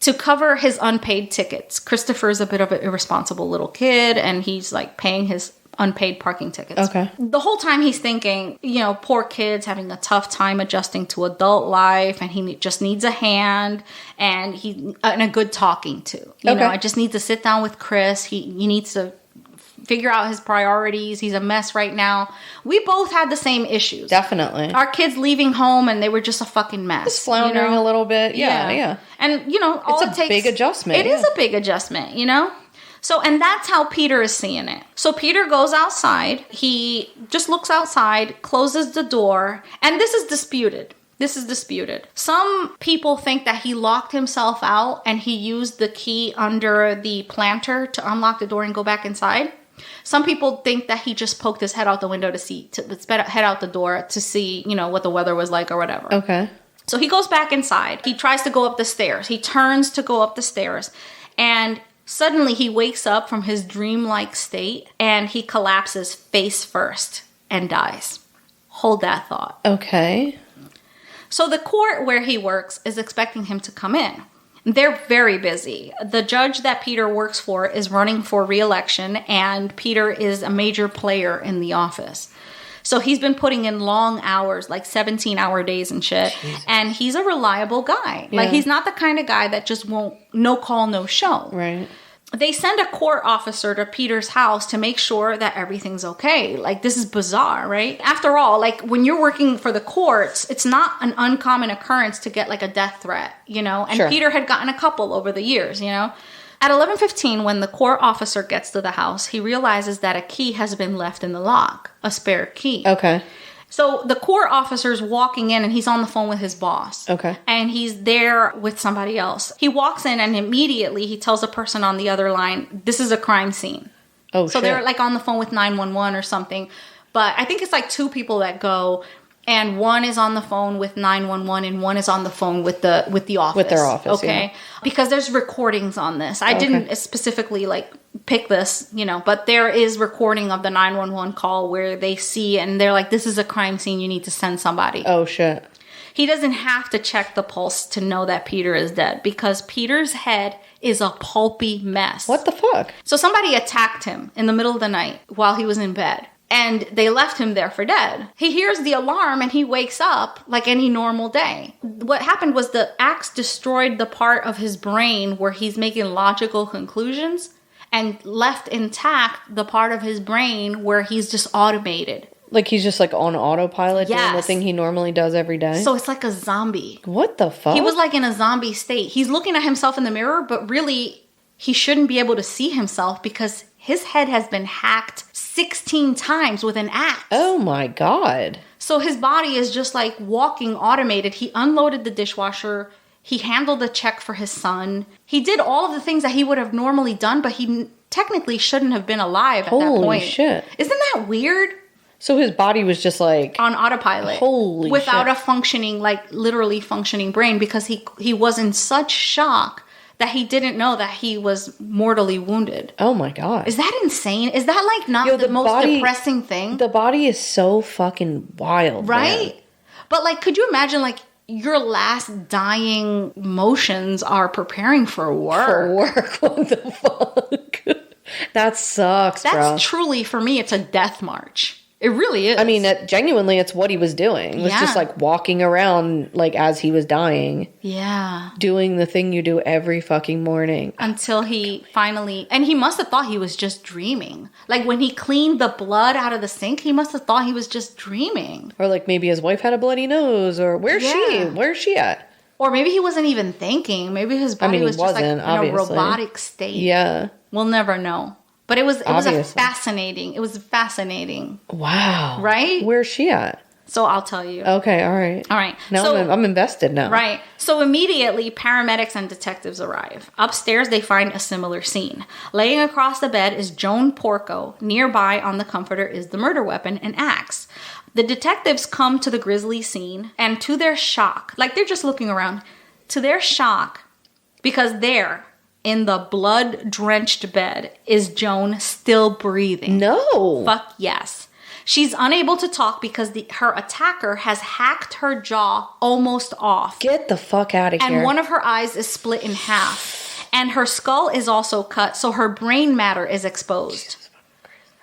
to cover his unpaid tickets. Christopher's a bit of an irresponsible little kid and he's paying his unpaid parking tickets. Okay. The whole time he's thinking, poor kid's having a tough time adjusting to adult life and he just needs a hand and a good talking to. You know, I just need to sit down with Chris. He needs to figure out his priorities. He's a mess right now. We both had the same issues. Definitely. Our kids leaving home and they were just a fucking mess. Just floundering a little bit. Yeah. And, all it's a big adjustment. It is a big adjustment, So, and that's how Peter is seeing it. So Peter goes outside. He just looks outside, closes the door, and this is disputed. Some people think that he locked himself out and he used the key under the planter to unlock the door and go back inside. Some people think that he just poked his head out the window head out the door to see, what the weather was like or whatever. Okay. So he goes back inside. He tries to go up the stairs. He turns to go up the stairs and suddenly he wakes up from his dreamlike state and he collapses face first and dies. Hold that thought. Okay. So the court where he works is expecting him to come in. They're very busy. The judge that Peter works for is running for re-election and Peter is a major player in the office. So he's been putting in long hours, 17-hour days and shit. Jesus. And he's a reliable guy. Yeah. He's not the kind of guy that just won't, no call, no show. Right. They send a court officer to Peter's house to make sure that everything's okay. This is bizarre, right? After all, when you're working for the courts, it's not an uncommon occurrence to get a death threat, And sure. Peter had gotten a couple over the years, At 11:15, when the court officer gets to the house, he realizes that a key has been left in the lock, a spare key. Okay. So the court officer's walking in and he's on the phone with his boss. Okay. And he's there with somebody else. He walks in and immediately he tells the person on the other line, this is a crime scene. Oh, so shit. They're on the phone with 911 or something. But I think it's 2 people that go. And one is on the phone with 911 and one is on the phone with the office. With their office, okay? yeah. Because there's recordings on this. I didn't specifically pick this, but there is recording of the 911 call where they see and they're like, this is a crime scene. You need to send somebody. Oh, shit. He doesn't have to check the pulse to know that Peter is dead because Peter's head is a pulpy mess. What the fuck? So somebody attacked him in the middle of the night while he was in bed. And they left him there for dead. He hears the alarm and he wakes up like any normal day. What happened was the axe destroyed the part of his brain where he's making logical conclusions and left intact the part of his brain where he's just automated. Like he's just like on autopilot doing the Yes. thing he normally does every day? So it's like a zombie. What the fuck? He was like in a zombie state. He's looking at himself in the mirror, but really he shouldn't be able to see himself because his head has been hacked 16 times with an axe. Oh my God. So his body is just like walking automated. He unloaded the dishwasher. He handled a check for his son. He did all of the things that he would have normally done, but he technically shouldn't have been alive at that point. Holy shit. Isn't that weird? So his body was just like... On autopilot. Holy without shit. a functioning, like literally functioning brain because he was in such shock that he didn't know that he was mortally wounded. Oh my God. Is that insane? Is that like not the most depressing thing? The body is so fucking wild. Right? Man. But like, could you imagine like your last dying motions are preparing for work? For work? What the fuck? That sucks, bro. That's truly, for me, it's a death march. It really is. I mean, genuinely, it's what he was doing. It was just like walking around like as he was dying. Yeah. Doing the thing you do every fucking morning. Until he finally... And he must have thought he was just dreaming. Like when he cleaned the blood out of the sink, he must have thought he was just dreaming. Or like maybe his wife had a bloody nose. Or where's she? Where's she at? Or maybe he wasn't even thinking. Maybe his body was just like in a robotic state. Yeah. We'll never know. But it was a fascinating. It was fascinating. Wow. Right? Where's she at? So I'll tell you. Okay, all right. All right. Now so, I'm invested now. Right. So immediately, paramedics and detectives arrive. Upstairs, they find a similar scene. Laying across the bed is Joan Porco. Nearby on the comforter is the murder weapon, an axe. The detectives come to the grisly scene, and to their shock, like they're just looking around, to their shock, because there, in the blood-drenched bed, is Joan still breathing. No. Fuck yes. She's unable to talk because her attacker has hacked her jaw almost off. Get the fuck out of here. And one of her eyes is split in half. And her skull is also cut, so her brain matter is exposed.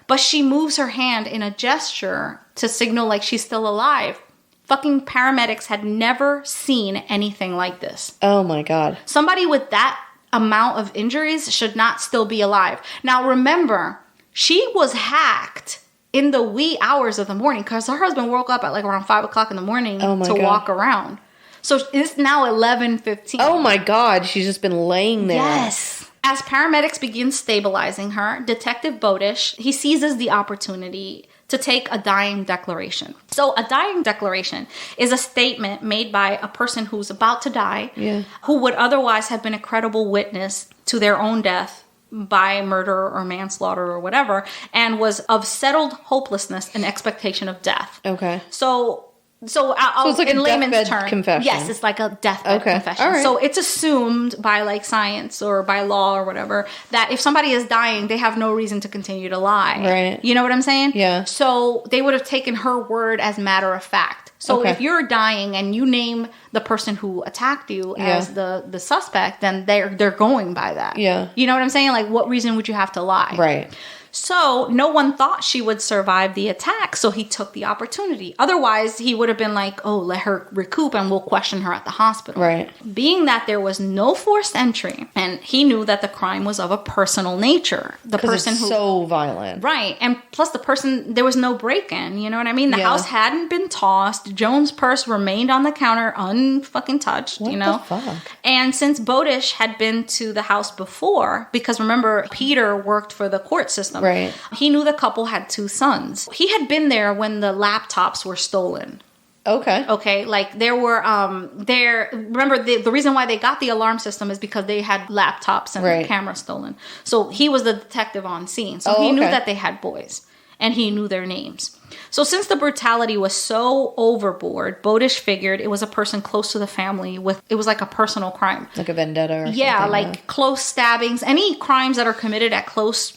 But she moves her hand in a gesture to signal like she's still alive. Fucking paramedics had never seen anything like this. Oh my God. Somebody with that amount of injuries should not still be alive. Now remember, she was hacked in the wee hours of the morning because her husband woke up at like around 5 o'clock in the morning to walk around. So it's now 11:15. Oh my God, she's just been laying there. Yes. As paramedics begin stabilizing her, Detective Bodish, he seizes the opportunity to take a dying declaration. So a dying declaration is a statement made by a person who's about to die, who would otherwise have been a credible witness to their own death by murder or manslaughter or whatever, and was of settled hopelessness and expectation of death. Okay. So it's like in layman's terms, confession. yes, it's like a deathbed confession. All right. So it's assumed by like science or by law or whatever that if somebody is dying, they have no reason to continue to lie. Right. You know what I'm saying? Yeah. So they would have taken her word as matter of fact. So if you're dying and you name the person who attacked you as the suspect, then they're going by that. Yeah. You know what I'm saying? Like, what reason would you have to lie? Right. So no one thought she would survive the attack, so he took the opportunity. Otherwise, he would have been like, oh, let her recoup and we'll question her at the hospital. Right. Being that there was no forced entry, and he knew that the crime was of a personal nature. The person it's who so violent. Right. And plus there was no break-in, you know what I mean? The house hadn't been tossed. Joan's purse remained on the counter unfucking touched, What you know? the fuck? And since Bodish had been to the house before, because remember, Peter worked for the court system. Right. He knew the couple had 2 sons. He had been there when the laptops were stolen. Okay. Okay, like there were remember the reason why they got the alarm system is because they had laptops and the camera stolen. So he was the detective on scene. So he knew that they had boys and he knew their names. So since the brutality was so overboard, Bodish figured it was a person close to the family it was like a personal crime. Like a vendetta or something. Yeah, like close stabbings. Any crimes that are committed at close,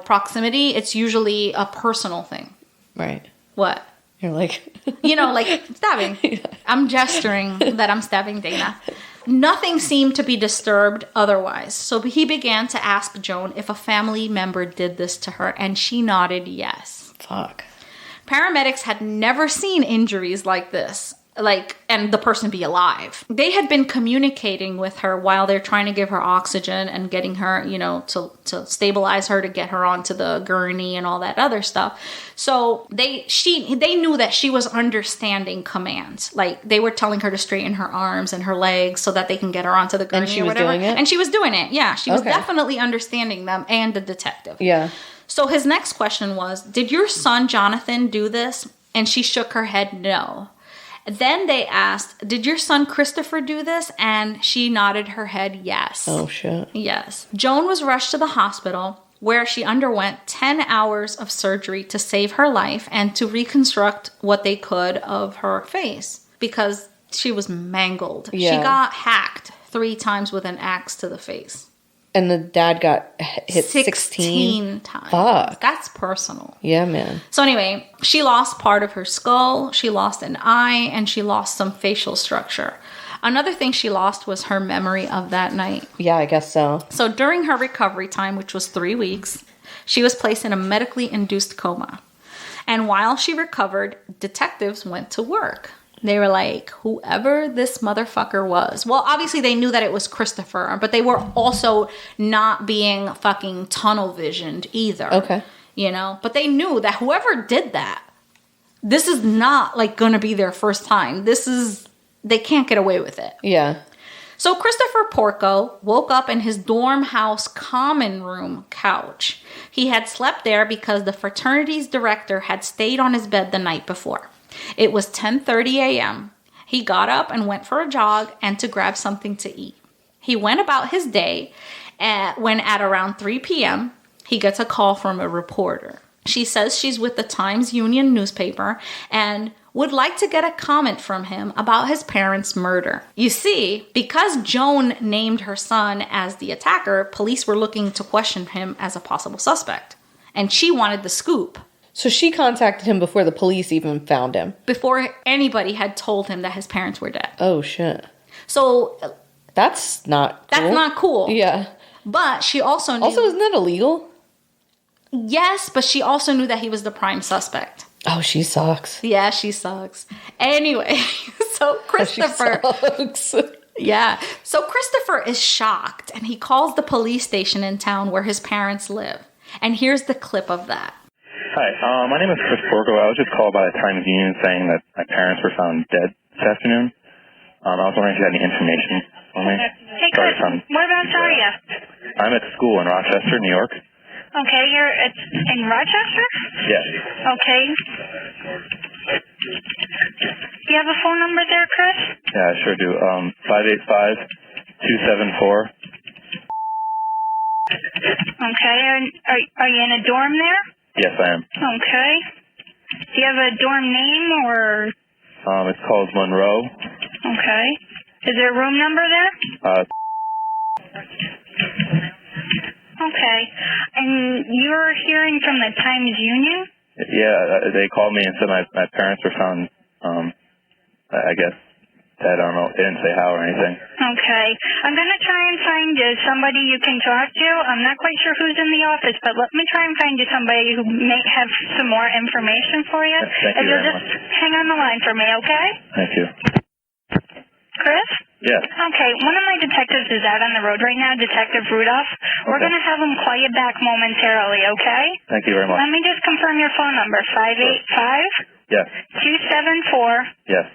proximity, it's usually a personal thing. Right. What? You're like... like stabbing. Yeah. I'm gesturing that I'm stabbing Dana. Nothing seemed to be disturbed otherwise. So he began to ask Joan if a family member did this to her, and she nodded yes. Fuck. Paramedics had never seen injuries like this, and the person be alive. They had been communicating with her while they're trying to give her oxygen and getting her, to stabilize her, to get her onto the gurney and all that other stuff. So they knew that she was understanding commands. Like, they were telling her to straighten her arms and her legs so that they can get her onto the gurney. And she was doing it? And she was doing it, yeah. She was definitely understanding them and the detective. Yeah. So his next question was, did your son Jonathan do this? And she shook her head no. Then they asked, did your son Christopher do this? And she nodded her head yes. Oh, shit. Yes. Joan was rushed to the hospital, where she underwent 10 hours of surgery to save her life and to reconstruct what they could of her face, because she was mangled. Yeah. She got hacked 3 times with an axe to the face. And the dad got hit 16 times. Fuck. That's personal. Yeah, man. So anyway, she lost part of her skull, she lost an eye, and she lost some facial structure. Another thing she lost was her memory of that night. Yeah, I guess so. So during her recovery time, which was 3 weeks, she was placed in a medically induced coma. And while she recovered, detectives went to work. They were like, whoever this motherfucker was. Well, obviously they knew that it was Christopher, but they were also not being fucking tunnel visioned either. Okay. But they knew that whoever did that, this is not like gonna be their first time. They can't get away with it. Yeah. So Christopher Porco woke up in his dorm house common room couch. He had slept there because the fraternity's director had stayed on his bed the night before. It was 10:30 a.m. He got up and went for a jog and to grab something to eat. He went about his day when at around 3 p.m., he gets a call from a reporter. She says she's with the Times-Union newspaper and would like to get a comment from him about his parents' murder. You see, because Joan named her son as the attacker, police were looking to question him as a possible suspect. And she wanted the scoop. So she contacted him before the police even found him. Before anybody had told him that his parents were dead. Oh, shit. So... That's not cool. That's not cool. Yeah. But she also knew... Also, isn't that illegal? Yes, but she also knew that he was the prime suspect. Oh, she sucks. Yeah, she sucks. Anyway, so Christopher... She sucks. Yeah. So Christopher is shocked, and he calls the police station in town where his parents live. And here's the clip of that. Hi, my name is Chris Porco. I was just called by the Times-Union saying that my parents were found dead this afternoon. I was wondering if you had any information on me. Hey, Chris, whereabouts are you? I'm at school in Rochester, New York. Okay, you're in Rochester? Yes. Okay. Do you have a phone number there, Chris? Yeah, I sure do. 585-274. Okay, are you in a dorm there? Yes, I am. Okay. Do you have a dorm name or? It's called Monroe. Okay. Is there a room number there? Okay. And you're hearing from the Times-Union? Yeah, they called me and said my parents were found, I guess, dead. I don't know. They didn't say how or anything. Okay. I'm going to try and find you somebody you can talk to. I'm not quite sure who's in the office, but let me try and find you somebody who may have some more information for you. Thank you very just much. Hang on the line for me, okay? Thank you. Chris? Yes. Okay, one of my detectives is out on the road right now, Detective Rudolph. We're going to have him call you back momentarily, okay? Thank you very much. Let me just confirm your phone number, 585? Yes. 274? Yes.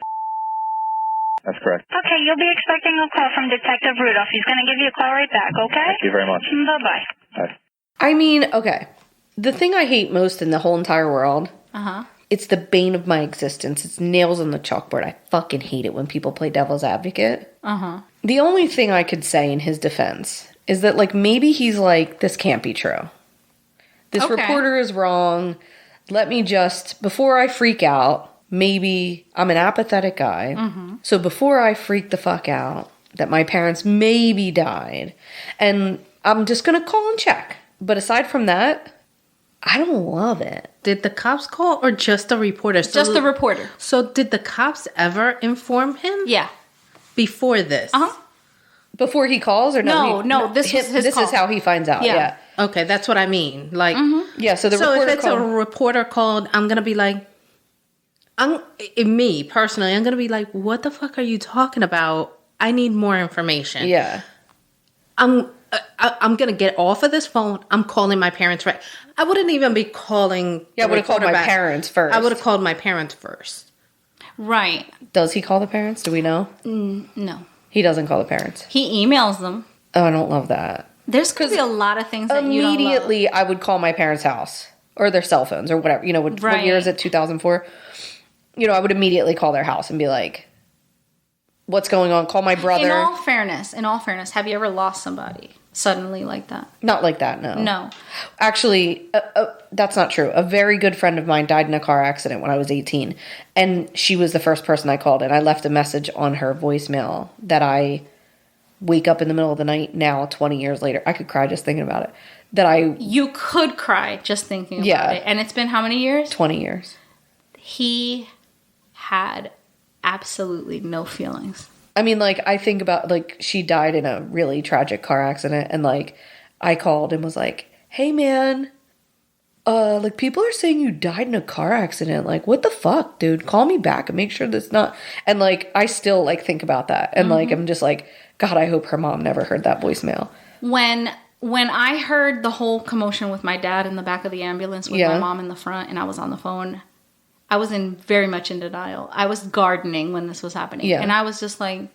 That's correct. Okay, you'll be expecting a call from Detective Rudolph. He's going to give you a call right back, okay? Thank you very much. Bye-bye. Bye. I mean, okay. The thing I hate most in the whole entire world, it's the bane of my existence. It's nails on the chalkboard. I fucking hate it when people play devil's advocate. The only thing I could say in his defense is that, like, maybe he's like, this can't be true. This reporter is wrong. let me just, before I freak out, maybe I'm an apathetic guy. Mm-hmm. So before I freak the fuck out that my parents maybe died, and I'm just going to call and check. But aside from that, I don't love it. Did the cops call or just the reporter? Just the reporter. So did the cops ever inform him? Yeah. Before this? Uh-huh. Before he calls or no? No, this was his call. Is how he finds out. Yeah. Okay, that's what I mean. Like, yeah. So if it's a reporter called, I'm gonna be like, me personally, I'm gonna be like, what the fuck are you talking about? I need more information. Yeah. I'm gonna get off of this phone. I'm calling my parents. Right. I wouldn't even be calling. Yeah, I would have called my parents first. I would have called my parents first. Right. Does he call the parents? Do we know? No. He doesn't call the parents. He emails them. Oh, I don't love that. There's going to be a lot of things that you don't love. Immediately, I would call my parents' house or their cell phones or whatever. You know, what year is it? 2004? You know, I would immediately call their house and be like, what's going on? Call my brother. In all fairness, have you ever lost somebody suddenly like that? Not like that, no. No. Actually, that's not true. A very good friend of mine died in a car accident when I was 18. And she was the first person I called. And I left a message on her voicemail that I wake up in the middle of the night now, 20 years later. I could cry just thinking about it. You could cry just thinking about it. And it's been how many years? 20 years. He had absolutely no feelings. I mean, like, I think about, like, she died in a really tragic car accident, and, like, I called and was like, hey, man, like, people are saying you died in a car accident. Like, what the fuck, dude? Call me back and make sure that's not... And, like, I still, like, think about that. And, like, I'm just like, God, I hope her mom never heard that voicemail. When I heard the whole commotion with my dad in the back of the ambulance with my mom in the front, and I was on the phone... I was very much in denial. I was gardening when this was happening. Yeah. And I was just like,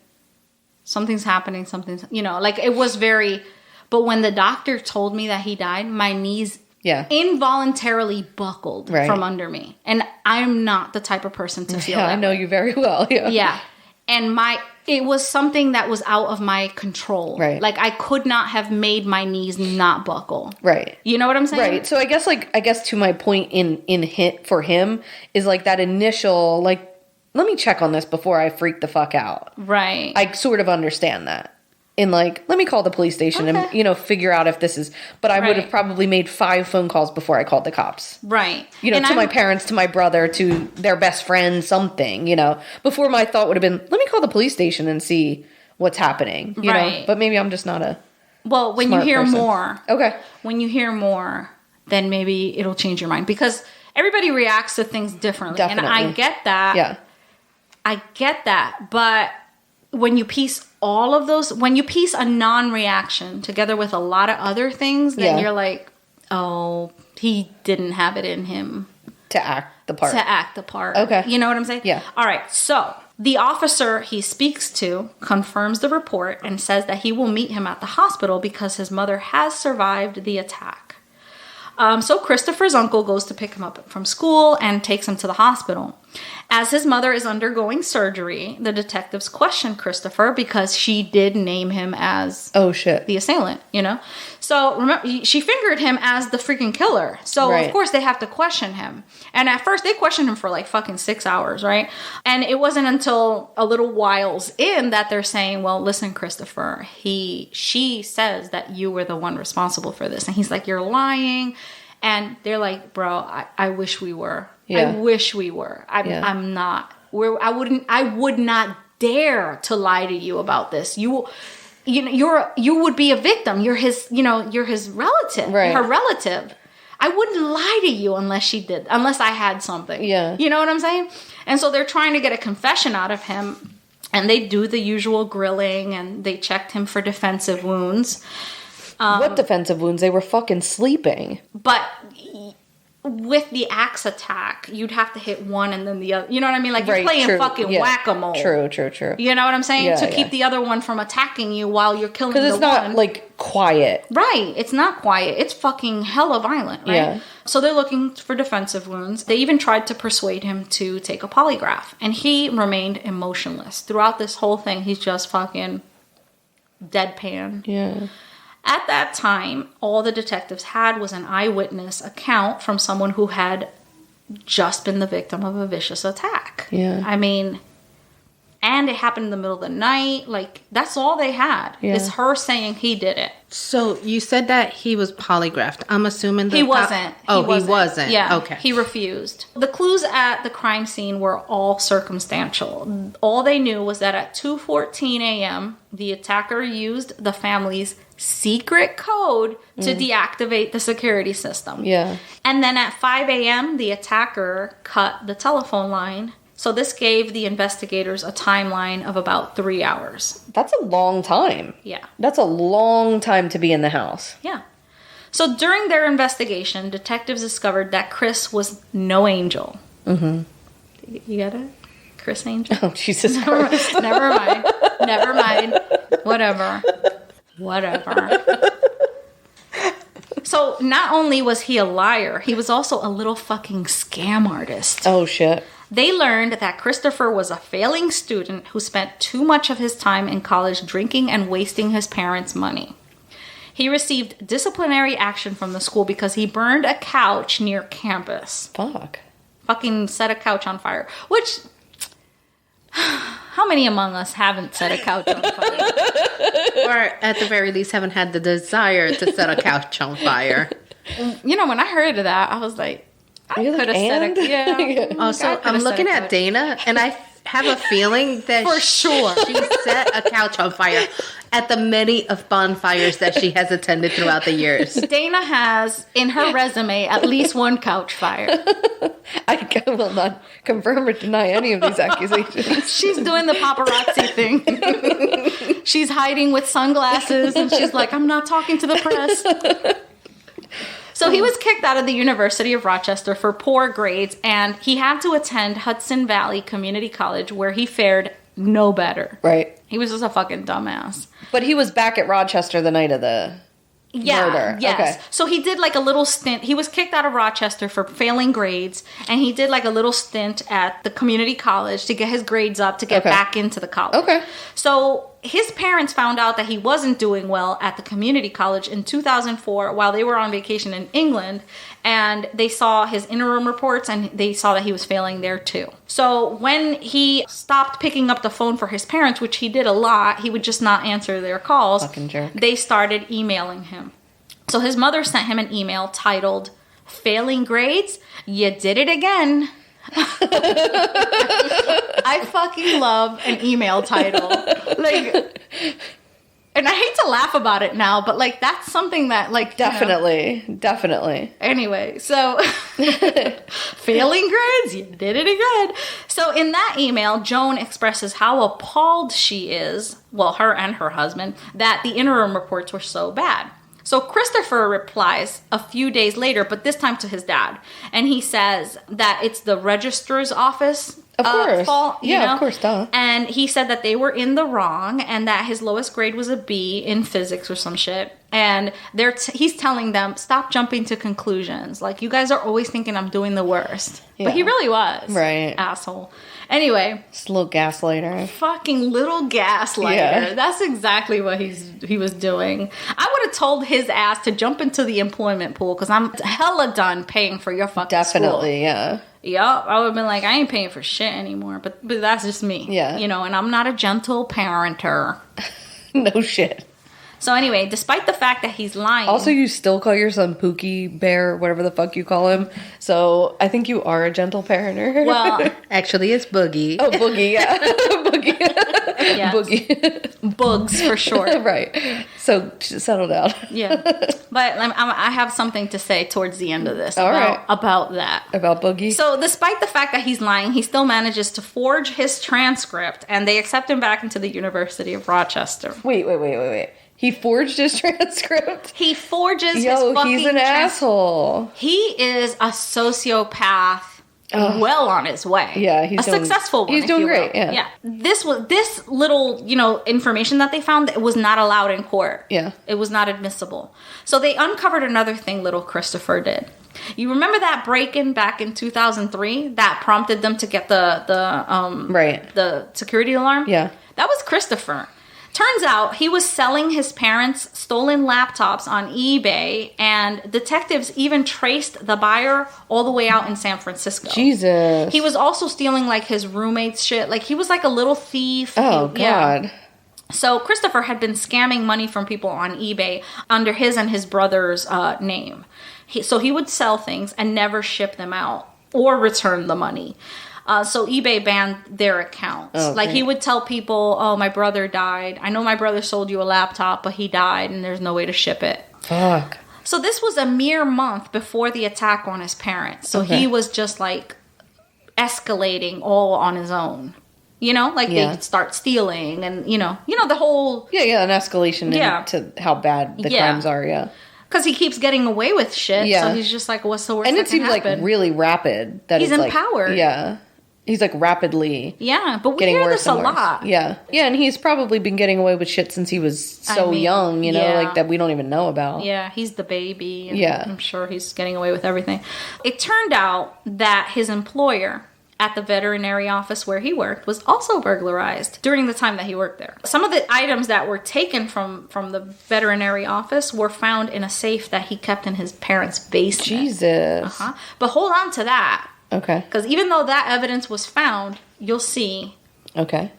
something's happening, like it was very, but when the doctor told me that he died, my knees involuntarily buckled from under me. And I'm not the type of person to feel that. I know you very well. Yeah. Yeah. And it was something that was out of my control. Right. Like I could not have made my knees not buckle. Right. You know what I'm saying? Right. So I guess to my point in hit for him is like that initial, like, let me check on this before I freak the fuck out. Right. I sort of understand that. And like, let me call the police station and, figure out if this is, but I would have probably made 5 phone calls before I called the cops. Right. To my parents, to my brother, to their best friend, something, before my thought would have been, let me call the police station and see what's happening, you know, but maybe I'm just not a Well, when you hear person. More. Okay. When you hear more, then maybe it'll change your mind because everybody reacts to things differently. Definitely. And I get that. Yeah. I get that. But when you piece all of those, when you piece a non-reaction together with a lot of other things, then you're like, oh, he didn't have it in him. To act the part. Okay. You know what I'm saying? Yeah. All right. So the officer he speaks to confirms the report and says that he will meet him at the hospital because his mother has survived the attack. So Christopher's uncle goes to pick him up from school and takes him to the hospital. As his mother is undergoing surgery, the detectives question Christopher because she did name him as the assailant, So remember, she fingered him as the freaking killer. So of course they have to question him. And at first they questioned him for like fucking 6 hours, right? And it wasn't until a little whiles in that they're saying, well, listen, Christopher, she says that you were the one responsible for this. And he's like, you're lying. And they're like, bro, I wish we were. Yeah. I wish we were. I'm not. I would not dare to lie to you about this. You would be a victim. You're his relative, her relative. I wouldn't lie to you unless I had something. Yeah. You know what I'm saying? And so they're trying to get a confession out of him, and they do the usual grilling, and they checked him for defensive wounds. What defensive wounds? They were fucking sleeping. But with the axe attack, you'd have to hit one and then the other. You know what I mean? Like you're playing fucking whack-a-mole. True. You know what I'm saying? To keep the other one from attacking you while you're killing the one. Because it's not like quiet. Right. It's not quiet. It's fucking hella violent, right? Yeah. So they're looking for defensive wounds. They even tried to persuade him to take a polygraph. And he remained emotionless. Throughout this whole thing, he's just fucking deadpan. Yeah. At that time, all the detectives had was an eyewitness account from someone who had just been the victim of a vicious attack. Yeah. I mean, and it happened in the middle of the night. Like, that's all they had. Yeah. Is her saying he did it. So you said that he was polygraphed. I'm assuming that He wasn't. he wasn't. Yeah. Okay. He refused. The clues at the crime scene were all circumstantial. All they knew was that at 2:14 a.m., the attacker used the family's secret code to deactivate the security system. Yeah. And then at 5 a.m., the attacker cut the telephone line. So this gave the investigators a timeline of about 3 hours. That's a long time. Yeah. That's a long time to be in the house. Yeah. So during their investigation, detectives discovered that Chris was no angel. Mm-hmm. You got it? Chris Angel? Oh, Jesus Christ. Never mind. Never mind. Whatever. So not only was he a liar, he was also a little fucking scam artist. Oh, shit. They learned that Christopher was a failing student who spent too much of his time in college drinking and wasting his parents' money. He received disciplinary action from the school because he burned a couch near campus. Fuck. Fucking set a couch on fire. Which, how many among us haven't set a couch on fire? Or at the very least haven't had the desire to set a couch on fire. You know, when I heard of that, I was like, I You're could like, have and? said it. Yeah. Also, I'm looking at Dana, and I have a feeling that For sure. she set a couch on fire at the many of bonfires that she has attended throughout the years. Dana has in her resume at least one couch fire. I will not confirm or deny any of these accusations. She's doing the paparazzi thing. She's hiding with sunglasses, and she's like, I'm not talking to the press. So he was kicked out of the University of Rochester for poor grades, and he had to attend Hudson Valley Community College, where he fared no better. Right. He was just a fucking dumbass. But he was back at Rochester the night of the murder. Yes. Okay. So he did like a little stint. He was kicked out of Rochester for failing grades, and he did like a little stint at the community college to get his grades up to get back into the college. Okay. So his parents found out that he wasn't doing well at the community college in 2004 while they were on vacation in England, and they saw his interim reports and they saw that he was failing there too. So when he stopped picking up the phone for his parents, which he did a lot, he would just not answer their calls. Fucking jerk. They started emailing him. So his mother sent him an email titled, "Failing grades? You did it again." I fucking love an email title. Like, and I hate to laugh about it now, but like that's something that like Definitely. Anyway, so failing grades, you did it again. So in that email, Joan expresses how appalled she is, well, her and her husband, that the interim reports were so bad. So Christopher replies a few days later, but this time to his dad. And he says that it's the registrar's office fault. Of course, duh. And he said that they were in the wrong and that his lowest grade was a B in physics or some shit. And he's telling them, stop jumping to conclusions. Like, you guys are always thinking I'm doing the worst. Yeah. But he really was. Right. Asshole. Anyway. Just a little gaslighter. Fucking little gaslighter. Yeah. That's exactly what he was doing. I would have told his ass to jump into the employment pool because I'm hella done paying for your fucking Definitely, school. yeah. Yup, I would have been like, I ain't paying for shit anymore. But that's just me. Yeah. You know, and I'm not a gentle parenter. No shit. So anyway, despite the fact that he's lying... Also, you still call your son Pookie Bear, whatever the fuck you call him. So, I think you are a gentle parenter. Well... Actually, it's Boogie. Oh, Boogie, yeah. Boogie. Yes. Boogie. Bugs, for short. Right. So, settle down. Yeah. But I have something to say towards the end of this about that. About Boogie? So, despite the fact that he's lying, he still manages to forge his transcript, and they accept him back into the University of Rochester. Wait. He forged his transcript? He forges his fucking he's an asshole. He is a sociopath. Well on his way. Yeah, he's doing, successful one. He's doing great. Yeah. This little, information that they found that was not allowed in court. Yeah. It was not admissible. So they uncovered another thing little Christopher did. You remember that break-in back in 2003 that prompted them to get the security alarm? Yeah. That was Christopher. Turns out he was selling his parents' stolen laptops on eBay, and detectives even traced the buyer all the way out in San Francisco. Jesus. He was also stealing, like, his roommate's shit. Like, he was like a little thief. Oh, God. Yeah. So Christopher had been scamming money from people on eBay under his and his brother's name. So he would sell things and never ship them out or return the money. So eBay banned their accounts. Oh, like, he would tell people, oh, my brother died. I know my brother sold you a laptop, but he died and there's no way to ship it. Fuck. So this was a mere month before the attack on his parents. So he was just, like, escalating all on his own. You know, like, they'd start stealing and, you know, the whole... Yeah, an escalation into how bad the crimes are, Because he keeps getting away with shit, so he's just like, what's the worst and that it seems can happen? like really rapid. That He's it's empowered. Like, yeah. He's like rapidly but we hear this a lot. Yeah. Yeah, and he's probably been getting away with shit since he was so young, you know, like that we don't even know about. Yeah, he's the baby. And yeah. I'm sure he's getting away with everything. It turned out that his employer at the veterinary office where he worked was also burglarized during the time that he worked there. Some of the items that were taken from the veterinary office were found in a safe that he kept in his parents' basement. Jesus. But hold on to that. Okay. Because even though that evidence was found, you'll see. Okay.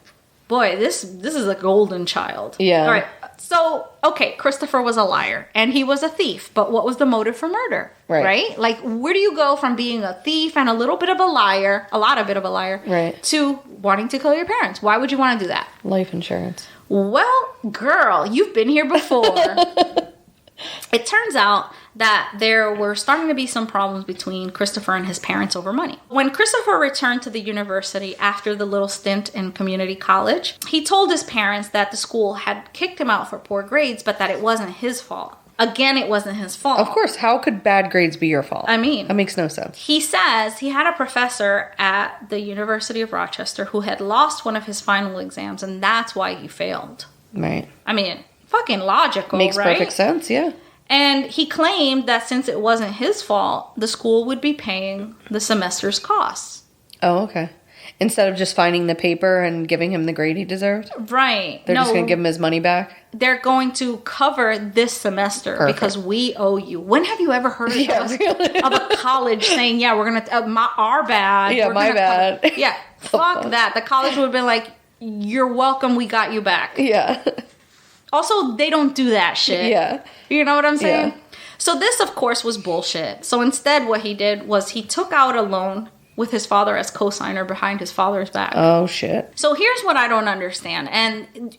Boy, this is a golden child. Yeah. All right. So, okay, Christopher was a liar and he was a thief, but what was the motive for murder? Right? Like, where do you go from being a thief and a little bit of a liar, right, to wanting to kill your parents? Why would you want to do that? Life insurance. Well, girl, you've been here before. It turns out that there were starting to be some problems between Christopher and his parents over money. When Christopher returned to the university after the little stint in community college, he told his parents that the school had kicked him out for poor grades, but that it wasn't his fault. Again, it wasn't his fault. Of course, how could bad grades be your fault? I mean, that makes no sense. He says he had a professor at the University of Rochester who had lost one of his final exams, and that's why he failed. Right. I mean, fucking logical, makes right? perfect sense, yeah. And he claimed that since it wasn't his fault, the school would be paying the semester's costs. Oh, okay. Instead of just finding the paper and giving him the grade he deserved? Right. They're just going to give him his money back? They're going to cover this semester because we owe you. When have you ever heard of a college saying, yeah, we're going to, our bad. Yeah, my bad. Yeah, fuck that. The college would have been like, you're welcome, we got you back. Yeah. Also, they don't do that shit. Yeah. You know what I'm saying? Yeah. So this, of course, was bullshit. So instead, what he did was he took out a loan with his father as co-signer behind his father's back. Oh, shit. So here's what I don't understand. And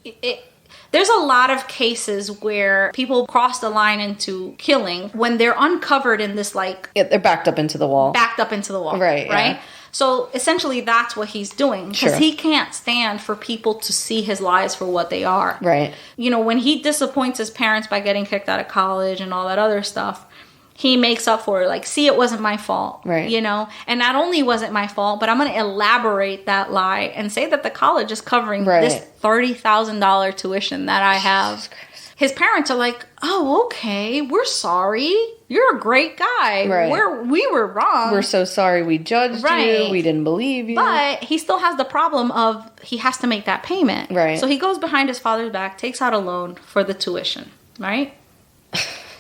there's a lot of cases where people cross the line into killing when they're uncovered in this, like... Yeah, they're backed up into the wall. Right? Yeah. So essentially that's what he's doing because he can't stand for people to see his lies for what they are. Right. You know, when he disappoints his parents by getting kicked out of college and all that other stuff, he makes up for it. Like, see, it wasn't my fault. Right. You know? And not only was it my fault, but I'm going to elaborate that lie and say that the college is covering this $30,000 tuition that I have. His parents are like, oh, okay, we're sorry. You're a great guy. Right. We were wrong. We're so sorry we judged you. We didn't believe you. But he still has the problem of he has to make that payment. Right. So he goes behind his father's back, takes out a loan for the tuition. Right?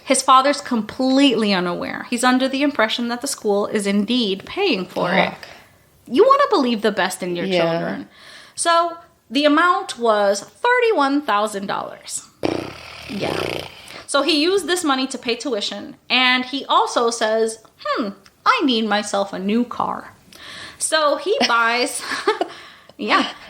His father's completely unaware. He's under the impression that the school is indeed paying for it. You want to believe the best in your children. So the amount was $31,000. Yeah. So he used this money to pay tuition. And he also says, I need myself a new car. So he buys...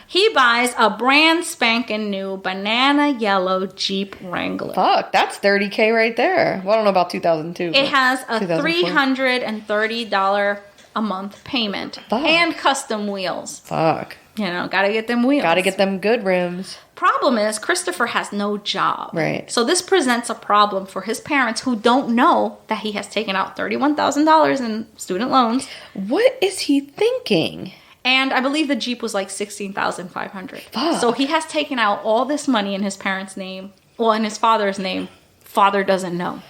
He buys a brand spanking new banana yellow Jeep Wrangler. Fuck, that's $30K right there. Well, I don't know about 2002. It has a $330 a month payment and custom wheels. Fuck. You know, gotta get them wheels. Gotta get them good rims. Problem is, Christopher has no job. Right. So this presents a problem for his parents who don't know that he has taken out $31,000 in student loans. What is he thinking? And I believe the Jeep was like $16,500. Fuck. So he has taken out all this money in his parents' name. Well, in his father's name. Father doesn't know.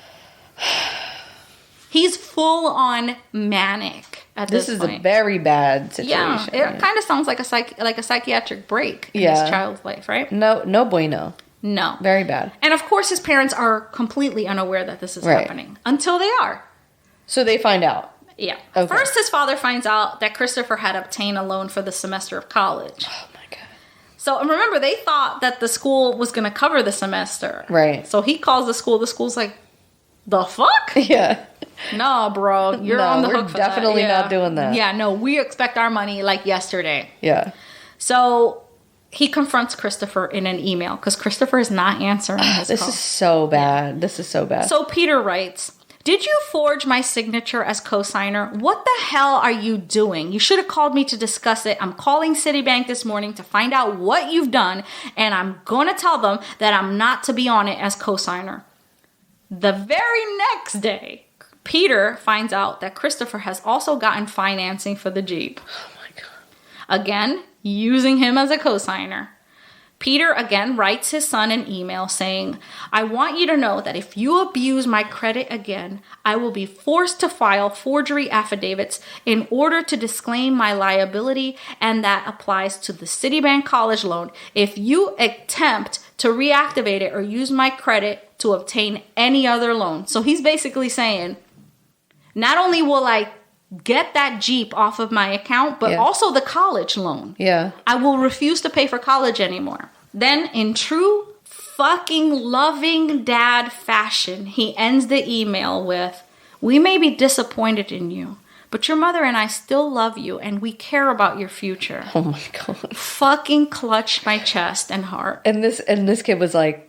He's full on manic at this point. This is a very bad situation. Yeah, it kind of sounds like a psychiatric break in his child's life, right? No bueno. No. Very bad. And of course, his parents are completely unaware that this is happening until they are. So they find out. Yeah. Okay. First, his father finds out that Christopher had obtained a loan for the semester of college. Oh my God. So remember, they thought that the school was going to cover the semester. Right. So he calls the school. The school's like, the fuck? Yeah. No, bro. You're on the hook for that. Definitely not doing that. Yeah, no, we expect our money like yesterday. Yeah. So he confronts Christopher in an email because Christopher is not answering his This call. is so bad. Yeah. This is so bad. So Peter writes, did you forge my signature as cosigner? What the hell are you doing? You should have called me to discuss it. I'm calling Citibank this morning to find out what you've done, and I'm going to tell them that I'm not to be on it as cosigner. The very next day, Peter finds out that Christopher has also gotten financing for the Jeep. Oh my God. Again, using him as a cosigner. Peter again writes his son an email saying, I want you to know that if you abuse my credit again, I will be forced to file forgery affidavits in order to disclaim my liability, and that applies to the Citibank college loan. If you attempt to reactivate it or use my credit to obtain any other loan. So he's basically saying, not only will I get that Jeep off of my account, but also the college loan. Yeah. I will refuse to pay for college anymore. Then, in true fucking loving dad fashion, he ends the email with, we may be disappointed in you, but your mother and I still love you and we care about your future. Oh my God. Fucking clutched my chest and heart. And this kid was like,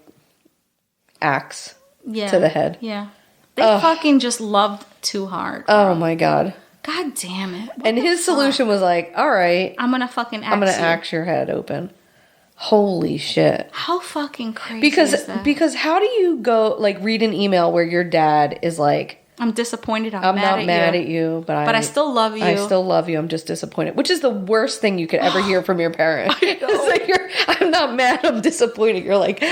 axe to the head. Yeah. They fucking just loved too hard. Oh my God. God damn it. What And his solution was like, all right, I'm gonna fucking axe I'm going to you. axe your head open. Holy shit. How fucking crazy is that? Because how do you go, like, read an email where your dad is like, I'm disappointed. I'm not mad at you, but I still love you. I still love you. I'm just disappointed. Which is the worst thing you could ever hear from your parent. It's like, I'm not mad, I'm disappointed. You're like,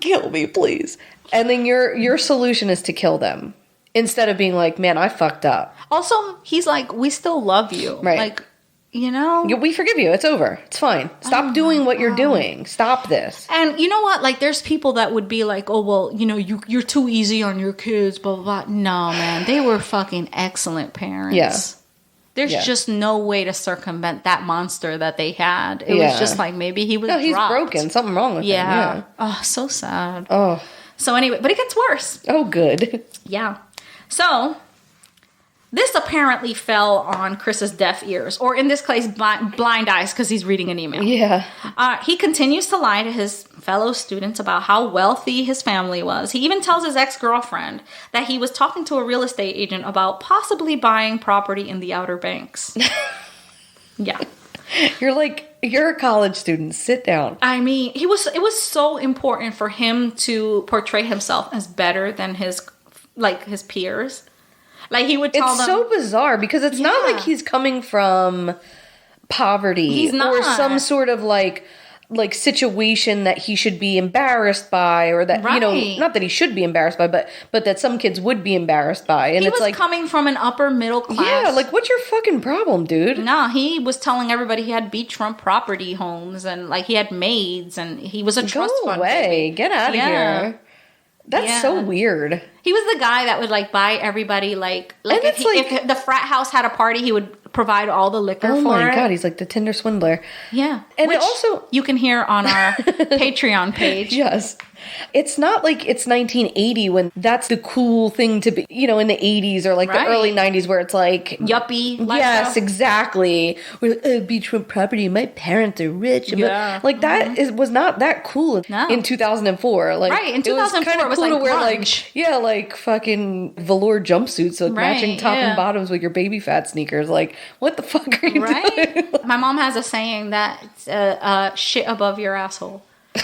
kill me, please. And then your solution is to kill them. Instead of being like, man, I fucked up. Also, he's like, we still love you. Right. Like, you know? We forgive you. It's over. It's fine. Stop doing what you're doing. Stop this. And you know what? Like, there's people that would be like, oh, well, you know, you're too easy on your kids, blah, blah, blah. No, man. They were fucking excellent parents. Yeah. There's just no way to circumvent that monster that they had. It was just like, maybe he was he's dropped. broken. Something wrong with him. Yeah. Oh, so sad. Oh. So anyway, but it gets worse. Oh, good. Yeah. So, this apparently fell on Chris's deaf ears, or in this case, blind eyes, because he's reading an email. Yeah. He continues to lie to his fellow students about how wealthy his family was. He even tells his ex-girlfriend that he was talking to a real estate agent about possibly buying property in the Outer Banks. Yeah. You're a college student. Sit down. I mean, it was so important for him to portray himself as better than his peers. Like, he would tell them. It's so bizarre because it's not like he's coming from poverty. He's not. Or some sort of like situation that he should be embarrassed by, or that, you know, not that he should be embarrassed by, but that some kids would be embarrassed by. And he it's was like, coming from an upper middle class. yeah, like, what's your fucking problem, dude? No, he was telling everybody he had beachfront property homes and like he had maids and he was a trust fund. Go away. Baby. Get out of here. That's so weird. He was the guy that would like buy everybody like if the frat house had a party, he would provide all the liquor for it. Oh my God, he's like the Tinder swindler. Yeah. And which also you can hear on our Patreon page. Yes. It's not like it's 1980 when that's the cool thing to be, you know, in the 80s or like the early 90s where it's like yuppie lifestyle. Yes, exactly. We're like, beachfront property, my parents are rich. Yeah. But like that was not that cool in 2004. Like, in 2004 it was like cool to wear grunge. like fucking velour jumpsuits with matching top and bottoms with your baby fat sneakers. Like, what the fuck are you doing? My mom has a saying that shit above your asshole.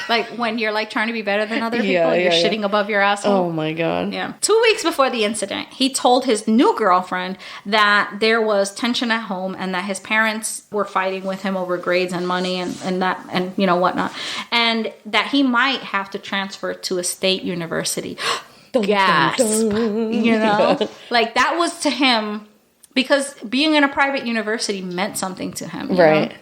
Like when you're like trying to be better than other people, you're shitting above your asshole. Oh my God. Yeah. 2 weeks before the incident, he told his new girlfriend that there was tension at home and that his parents were fighting with him over grades and money and you know whatnot, and that he might have to transfer to a state university. Gasp. You know, like that was to him because being in a private university meant something to him. Right. Know?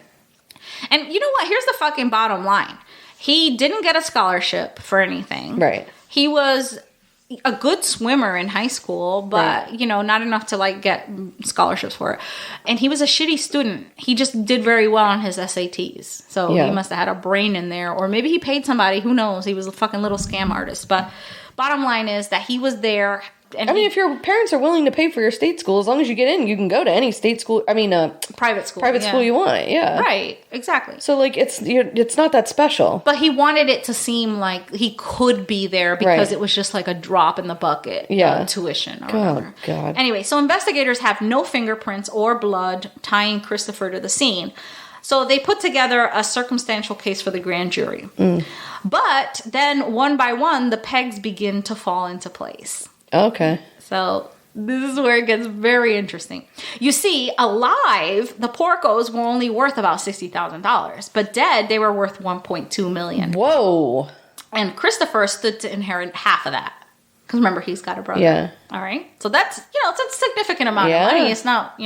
And you know what? Here's the fucking bottom line. He didn't get a scholarship for anything. Right. He was a good swimmer in high school, but, Right. you know, not enough to, like, get scholarships for it. And he was a shitty student. He just did very well on his SATs. So he must have had a brain in there. Or maybe he paid somebody. Who knows? He was a fucking little scam artist. But bottom line is that he was there. And I mean, if your parents are willing to pay for your state school, as long as you get in, you can go to any state school. I mean, private school. Private school you want. Yeah. Right. Exactly. So, like, it's not that special. But he wanted it to seem like he could be there because it was just like a drop in the bucket of tuition or whatever. God. Anyway, so investigators have no fingerprints or blood tying Christopher to the scene. So they put together a circumstantial case for the grand jury. But then one by one, the pegs begin to fall into place. Okay. So this is where it gets very interesting. You see, alive, the Porcos were only worth about $60,000, but dead, they were worth $1.2 million. Whoa. And Christopher stood to inherit half of that. Because remember, he's got a brother. Yeah. All right. So that's, it's a significant amount of money. It's not,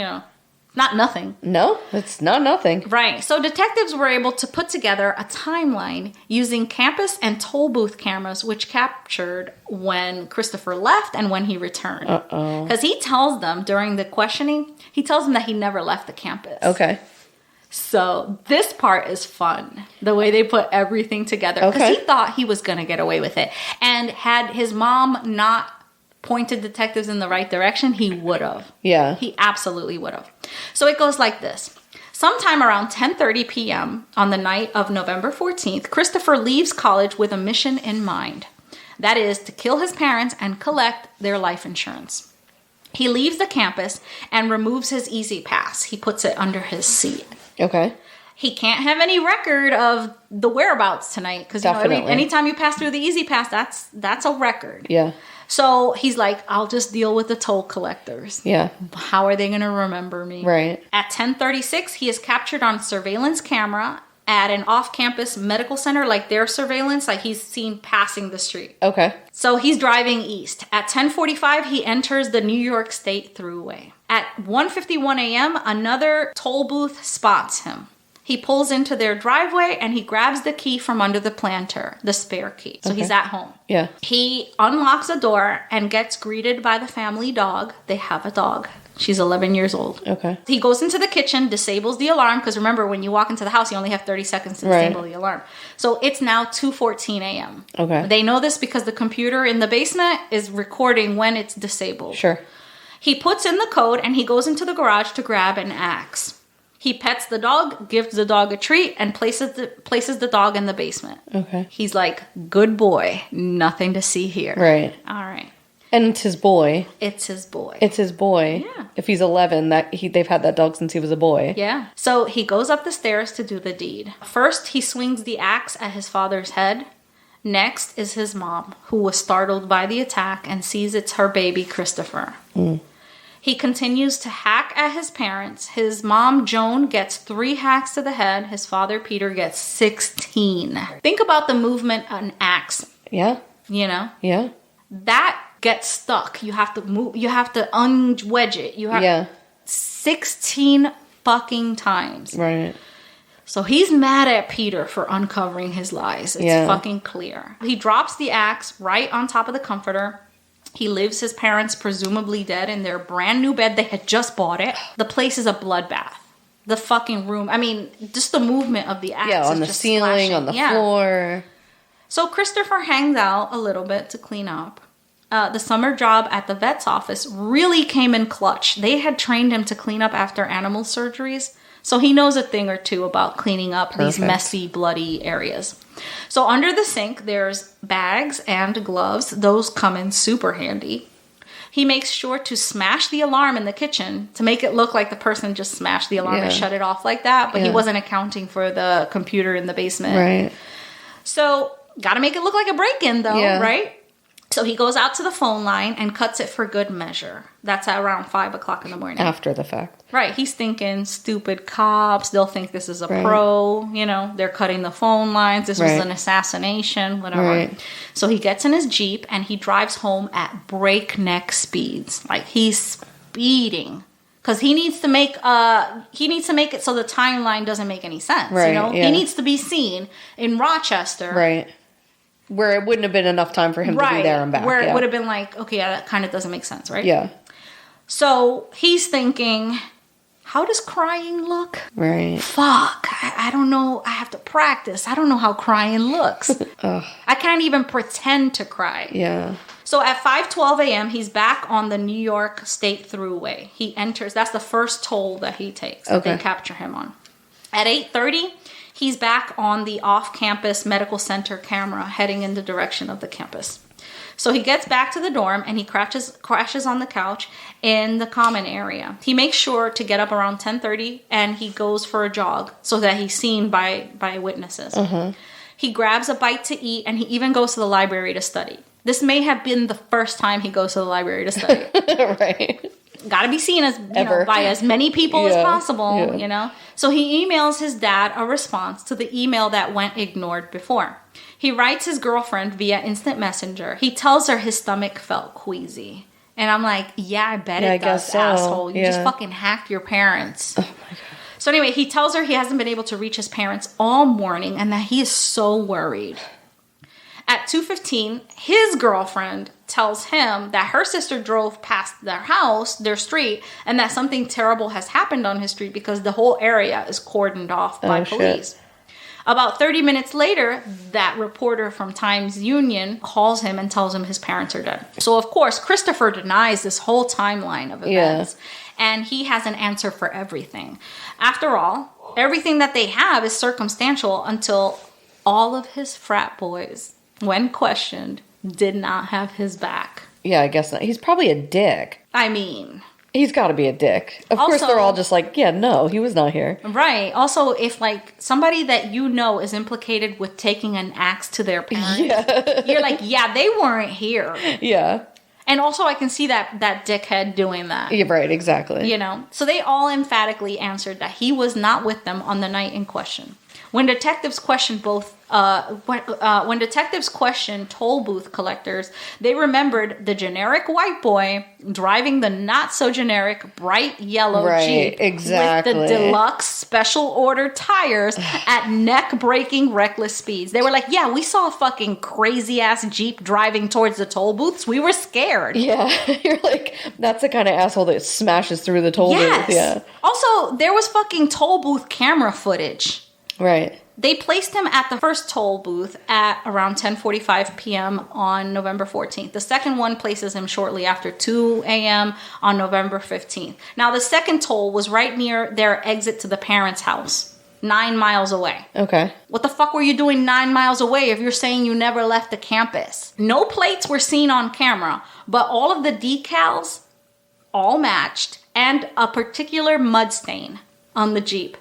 not nothing. No, it's not nothing. Right. So detectives were able to put together a timeline using campus and toll booth cameras, which captured when Christopher left and when he returned. Uh-oh. Because he tells them during the questioning, he tells them that he never left the campus. Okay. So this part is fun, the way they put everything together. Because he thought he was going to get away with it. And had his mom not pointed detectives in the right direction, he would have. Yeah. He absolutely would have. So it goes like this. Sometime around 10:30 p.m. on the night of November 14th, Christopher leaves college with a mission in mind. That is to kill his parents and collect their life insurance. He leaves the campus and removes his Easy Pass. He puts it under his seat. Okay. He can't have any record of the whereabouts tonight because anytime you pass through the Easy Pass, that's a record. Yeah. So he's like, I'll just deal with the toll collectors. Yeah. How are they going to remember me? Right. At 10:36, he is captured on surveillance camera at an off-campus medical center, like their surveillance, like he's seen passing the street. Okay. So he's driving east. At 10:45, he enters the New York State Thruway. At 1:51 a.m., another toll booth spots him. He pulls into their driveway and he grabs the key from under the planter, the spare key. So he's at home. Yeah. He unlocks the door and gets greeted by the family dog. They have a dog. She's 11 years old. Okay. He goes into the kitchen, disables the alarm, because remember, when you walk into the house, you only have 30 seconds to disable the alarm. So it's now 2:14 a.m. Okay. They know this because the computer in the basement is recording when it's disabled. Sure. He puts in the code and he goes into the garage to grab an axe. He pets the dog, gives the dog a treat, and places the dog in the basement. Okay. He's like, good boy, nothing to see here. Right. All right. And it's his boy. It's his boy. It's his boy. Yeah. If he's 11, they've had that dog since he was a boy. Yeah. So he goes up the stairs to do the deed. First, he swings the axe at his father's head. Next is his mom, who was startled by the attack and sees it's her baby, Christopher. He continues to hack at his parents. His mom, Joan, gets 3 hacks to the head. His father, Peter, gets 16. Think about the movement of an axe. Yeah. Yeah. That gets stuck. You have to move. You have to unwedge it. You have 16 fucking times. Right. So he's mad at Peter for uncovering his lies. It's fucking clear. He drops the axe right on top of the comforter. He leaves his parents presumably dead in their brand new bed. They had just bought it. The place is a bloodbath. The fucking room. I mean, just the movement of the axe. Yeah, on the ceiling, on the floor. So Christopher hangs out a little bit to clean up. The summer job at the vet's office really came in clutch. They had trained him to clean up after animal surgeries. So he knows a thing or two about cleaning up these messy, bloody areas. So under the sink, there's bags and gloves. Those come in super handy. He makes sure to smash the alarm in the kitchen to make it look like the person just smashed the alarm and shut it off like that. But he wasn't accounting for the computer in the basement. Right. So got to make it look like a break-in though, right? So he goes out to the phone line and cuts it for good measure. That's at around 5 o'clock in the morning. After the fact. Right. He's thinking, stupid cops. They'll think this is a pro. They're cutting the phone lines. This was an assassination, whatever. Right. So he gets in his Jeep and he drives home at breakneck speeds. Like he's speeding. because he needs to make it so the timeline doesn't make any sense. Right, you know, yeah. he needs to be seen in Rochester, Right. Where it wouldn't have been enough time for him to be there and back. Where it would have been like, okay, yeah, that kind of doesn't make sense, right? Yeah. So he's thinking, how does crying look? Right. Fuck, I don't know. I have to practice. I don't know how crying looks. I can't even pretend to cry. Yeah. So at 5:12 a.m., he's back on the New York State Thruway. He enters. That's the first toll that he takes. Okay. They capture him on. At 8:30, he's back on the off-campus medical center camera heading in the direction of the campus. So he gets back to the dorm and he crashes on the couch in the common area. He makes sure to get up around 10:30 and he goes for a jog so that he's seen by witnesses. He grabs a bite to eat and he even goes to the library to study. This may have been the first time he goes to the library to study. Right. Got to be seen as by as many people as possible, you know. So he emails his dad a response to the email that went ignored before. He writes his girlfriend via instant messenger. He tells her his stomach felt queasy. And I'm like, yeah, I bet it does, so. asshole. You just fucking hacked your parents. Oh my God. So anyway, he tells her he hasn't been able to reach his parents all morning and that he is so worried. At 2:15, his girlfriend tells him that her sister drove past their house, their street, and that something terrible has happened on his street because the whole area is cordoned off by police. Shit. About 30 minutes later, that reporter from Times Union calls him and tells him his parents are dead. So, of course, Christopher denies this whole timeline of events, and he has an answer for everything. After all, everything that they have is circumstantial until all of his frat boys, when questioned, did not have his back. Yeah, I guess not. He's probably a dick. I mean, he's got to be a dick. Of course, they're all just like, yeah, no, he was not here. Right. Also, if like somebody that you know is implicated with taking an axe to their parents, you're like, yeah, they weren't here. Yeah. And also, I can see that dickhead doing that. Yeah, right, exactly. You know, so they all emphatically answered that he was not with them on the night in question. When detectives questioned when detectives questioned toll booth collectors, they remembered the generic white boy driving the not so generic bright yellow Jeep with the deluxe special order tires at neck breaking reckless speeds. They were like, yeah, we saw a fucking crazy ass Jeep driving towards the toll booths. We were scared. Yeah, you're like, that's the kind of asshole that smashes through the toll booth. Yeah. Also, there was fucking toll booth camera footage. Right. They placed him at the first toll booth at around 10:45 p.m. on November 14th. The second one places him shortly after 2 a.m. on November 15th. Now, the second toll was right near their exit to the parents' house, 9 miles away. Okay. What the fuck were you doing 9 miles away if you're saying you never left the campus? No plates were seen on camera, but all of the decals all matched and a particular mud stain on the Jeep,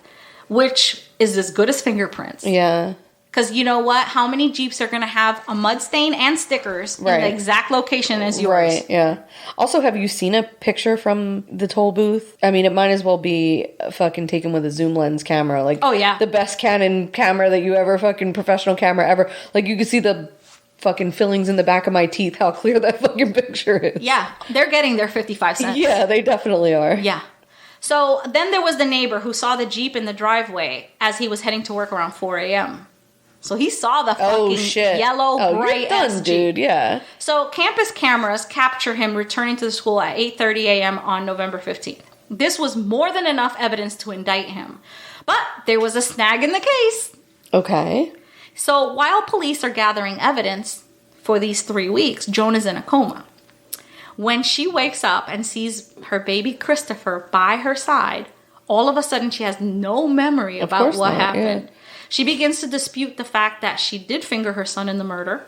which is as good as fingerprints. Yeah. Because you know what? How many Jeeps are going to have a mud stain and stickers in the exact location as yours? Right, yeah. Also, have you seen a picture from the toll booth? I mean, it might as well be fucking taken with a zoom lens camera. Like, oh, yeah. The best Canon camera that you ever, fucking professional camera ever. Like, you can see the fucking fillings in the back of my teeth, how clear that fucking picture is. Yeah, they're getting their 55 cents. Yeah, they definitely are. Yeah. So then there was the neighbor who saw the Jeep in the driveway as he was heading to work around 4 a.m. So he saw the fucking yellow, bright ass Jeep. Dude, yeah. So campus cameras capture him returning to the school at 8:30 a.m. on November 15th. This was more than enough evidence to indict him. But there was a snag in the case. Okay. So while police are gathering evidence for these 3 weeks, Joan is in a coma. When she wakes up and sees her baby Christopher by her side, all of a sudden she has no memory about what happened. Yeah. She begins to dispute the fact that she did finger her son in the murder.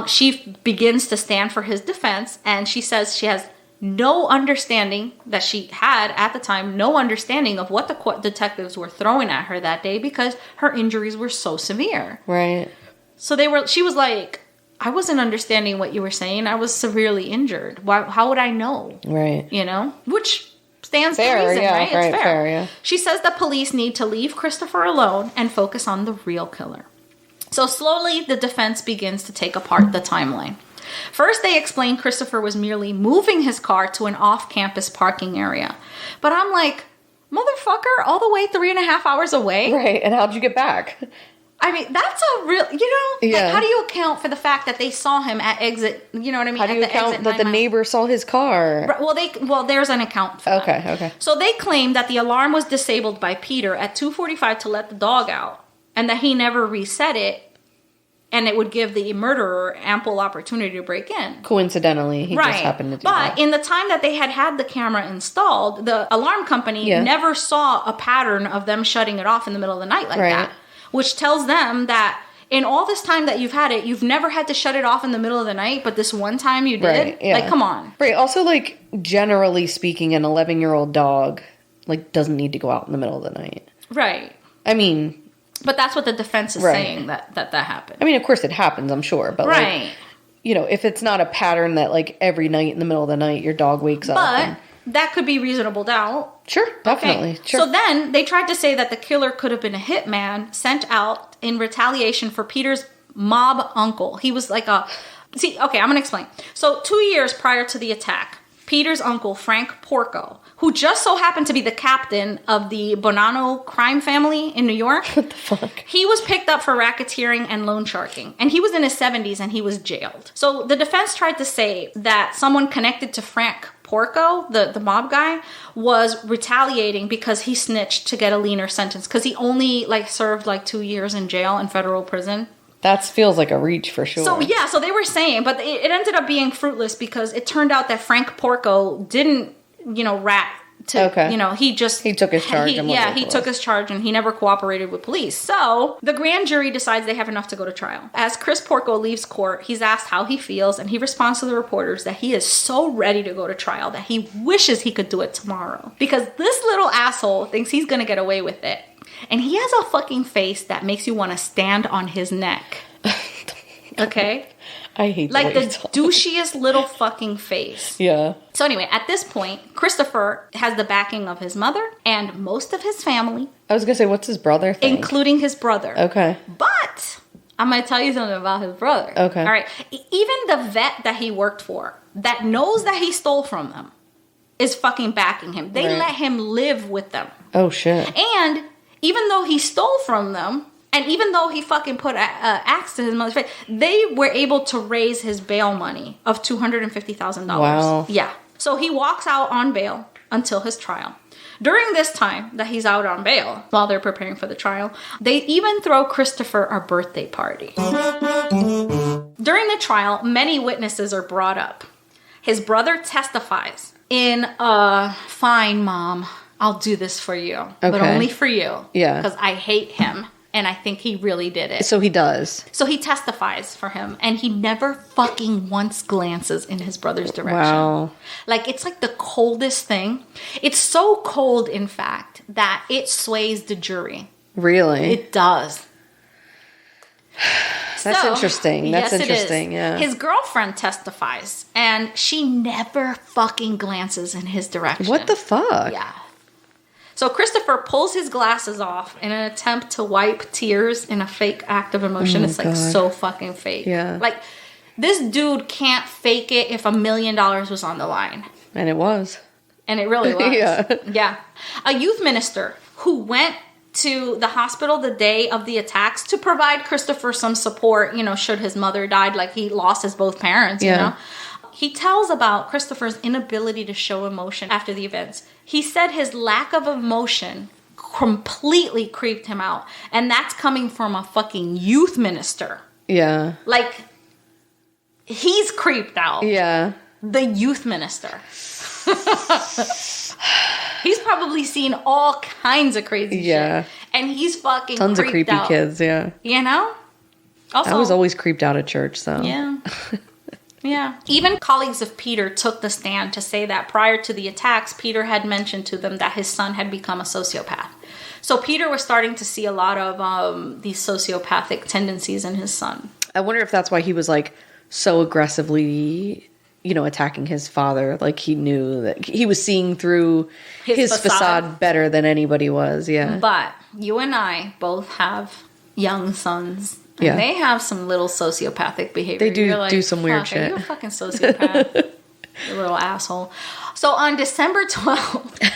She begins to stand for his defense, and she says she has no understanding, that she had at the time, no understanding of what the detectives were throwing at her that day because her injuries were so severe. Right. So she was like, I wasn't understanding what you were saying. I was severely injured. How would I know? Right. You know? Which stands to reason, right? It's fair. Yeah. She says the police need to leave Christopher alone and focus on the real killer. So slowly, the defense begins to take apart the timeline. First, they explained Christopher was merely moving his car to an off-campus parking area. But I'm like, motherfucker, all the way 3.5 hours away? Right, and how'd you get back? I mean, that's a real, like, how do you account for the fact that they saw him at exit, you know what I mean? How do you account that the neighbor saw his car? Well, there's an account for that. Okay. So they claimed that the alarm was disabled by Peter at 2:45 to let the dog out, and that he never reset it, and it would give the murderer ample opportunity to break in. Coincidentally, he just happened to do that. But in the time that they had the camera installed, the alarm company never saw a pattern of them shutting it off in the middle of the night like that. Which tells them that in all this time that you've had it, you've never had to shut it off in the middle of the night, but this one time you did? Right, yeah. Like, come on. Right. Also, like, generally speaking, an 11-year-old dog, like, doesn't need to go out in the middle of the night. Right. I mean... But that's what the defense is saying, that happened. I mean, of course it happens, I'm sure. But, like, if it's not a pattern that, like, every night in the middle of the night your dog wakes up. But that could be reasonable doubt. Sure, definitely. Okay. Sure. So then they tried to say that the killer could have been a hitman sent out in retaliation for Peter's mob uncle. He was like I'm going to explain. So 2 years prior to the attack, Peter's uncle, Frank Porco, who just so happened to be the captain of the Bonanno crime family in New York. What the fuck? He was picked up for racketeering and loan sharking. And he was in his 70s and he was jailed. So the defense tried to say that someone connected to Frank Porco, the mob guy, was retaliating because he snitched to get a leaner sentence. Because he only served 2 years in jail in federal prison. That feels like a reach for sure. So they were saying, but it ended up being fruitless because it turned out that Frank Porco didn't, rat to, he took his charge. He took his charge and he never cooperated with police. So the grand jury decides they have enough to go to trial. As Chris Porco leaves court, he's asked how he feels and he responds to the reporters that he is so ready to go to trial that he wishes he could do it tomorrow because this little asshole thinks he's going to get away with it. And he has a fucking face that makes you want to stand on his neck. Okay? I hate the douchiest little fucking face. Yeah. So anyway, at this point, Christopher has the backing of his mother and most of his family. I was going to say, what's his brother think? Including his brother. Okay. But I'm going to tell you something about his brother. Okay. All right. Even the vet that he worked for, that knows that he stole from them, is fucking backing him. They let him live with them. Oh, shit. And even though he stole from them, and even though he fucking put an axe to his mother's face, they were able to raise his bail money of $250,000. Wow. Yeah. So he walks out on bail until his trial. During this time that he's out on bail, while they're preparing for the trial, they even throw Christopher a birthday party. During the trial, many witnesses are brought up. His brother testifies in, fine, Mom, I'll do this for you. But only for you. Yeah. Because I hate him. And I think he really did it. So he does. So he testifies for him. And he never fucking once glances in his brother's direction. Wow. It's like the coldest thing. It's so cold, in fact, that it sways the jury. Really? It does. That's interesting. That's interesting, yeah. His girlfriend testifies. And she never fucking glances in his direction. What the fuck? Yeah. So Christopher pulls his glasses off in an attempt to wipe tears in a fake act of emotion. It's so fucking fake. Yeah. This dude can't fake it if $1 million was on the line. And it was. And it really was. Yeah. Yeah. A youth minister who went to the hospital the day of the attacks to provide Christopher some support, should his mother died, he lost his both parents, you know. He tells about Christopher's inability to show emotion after the events. He said his lack of emotion completely creeped him out. And that's coming from a fucking youth minister. Yeah. He's creeped out. Yeah. The youth minister. He's probably seen all kinds of crazy shit. And he's fucking tons of creepy out. kids, yeah. Also, I was always creeped out at church, so. Yeah. Yeah. Even colleagues of Peter took the stand to say that prior to the attacks, Peter had mentioned to them that his son had become a sociopath. So Peter was starting to see a lot of these sociopathic tendencies in his son. I wonder if that's why he was so aggressively, attacking his father. He knew that he was seeing through his facade better than anybody was. Yeah. But you and I both have young sons And they have some little sociopathic behavior. They do You're like, do some weird "Fuck, shit. Are you a fucking sociopath? You little asshole." So on December 12th,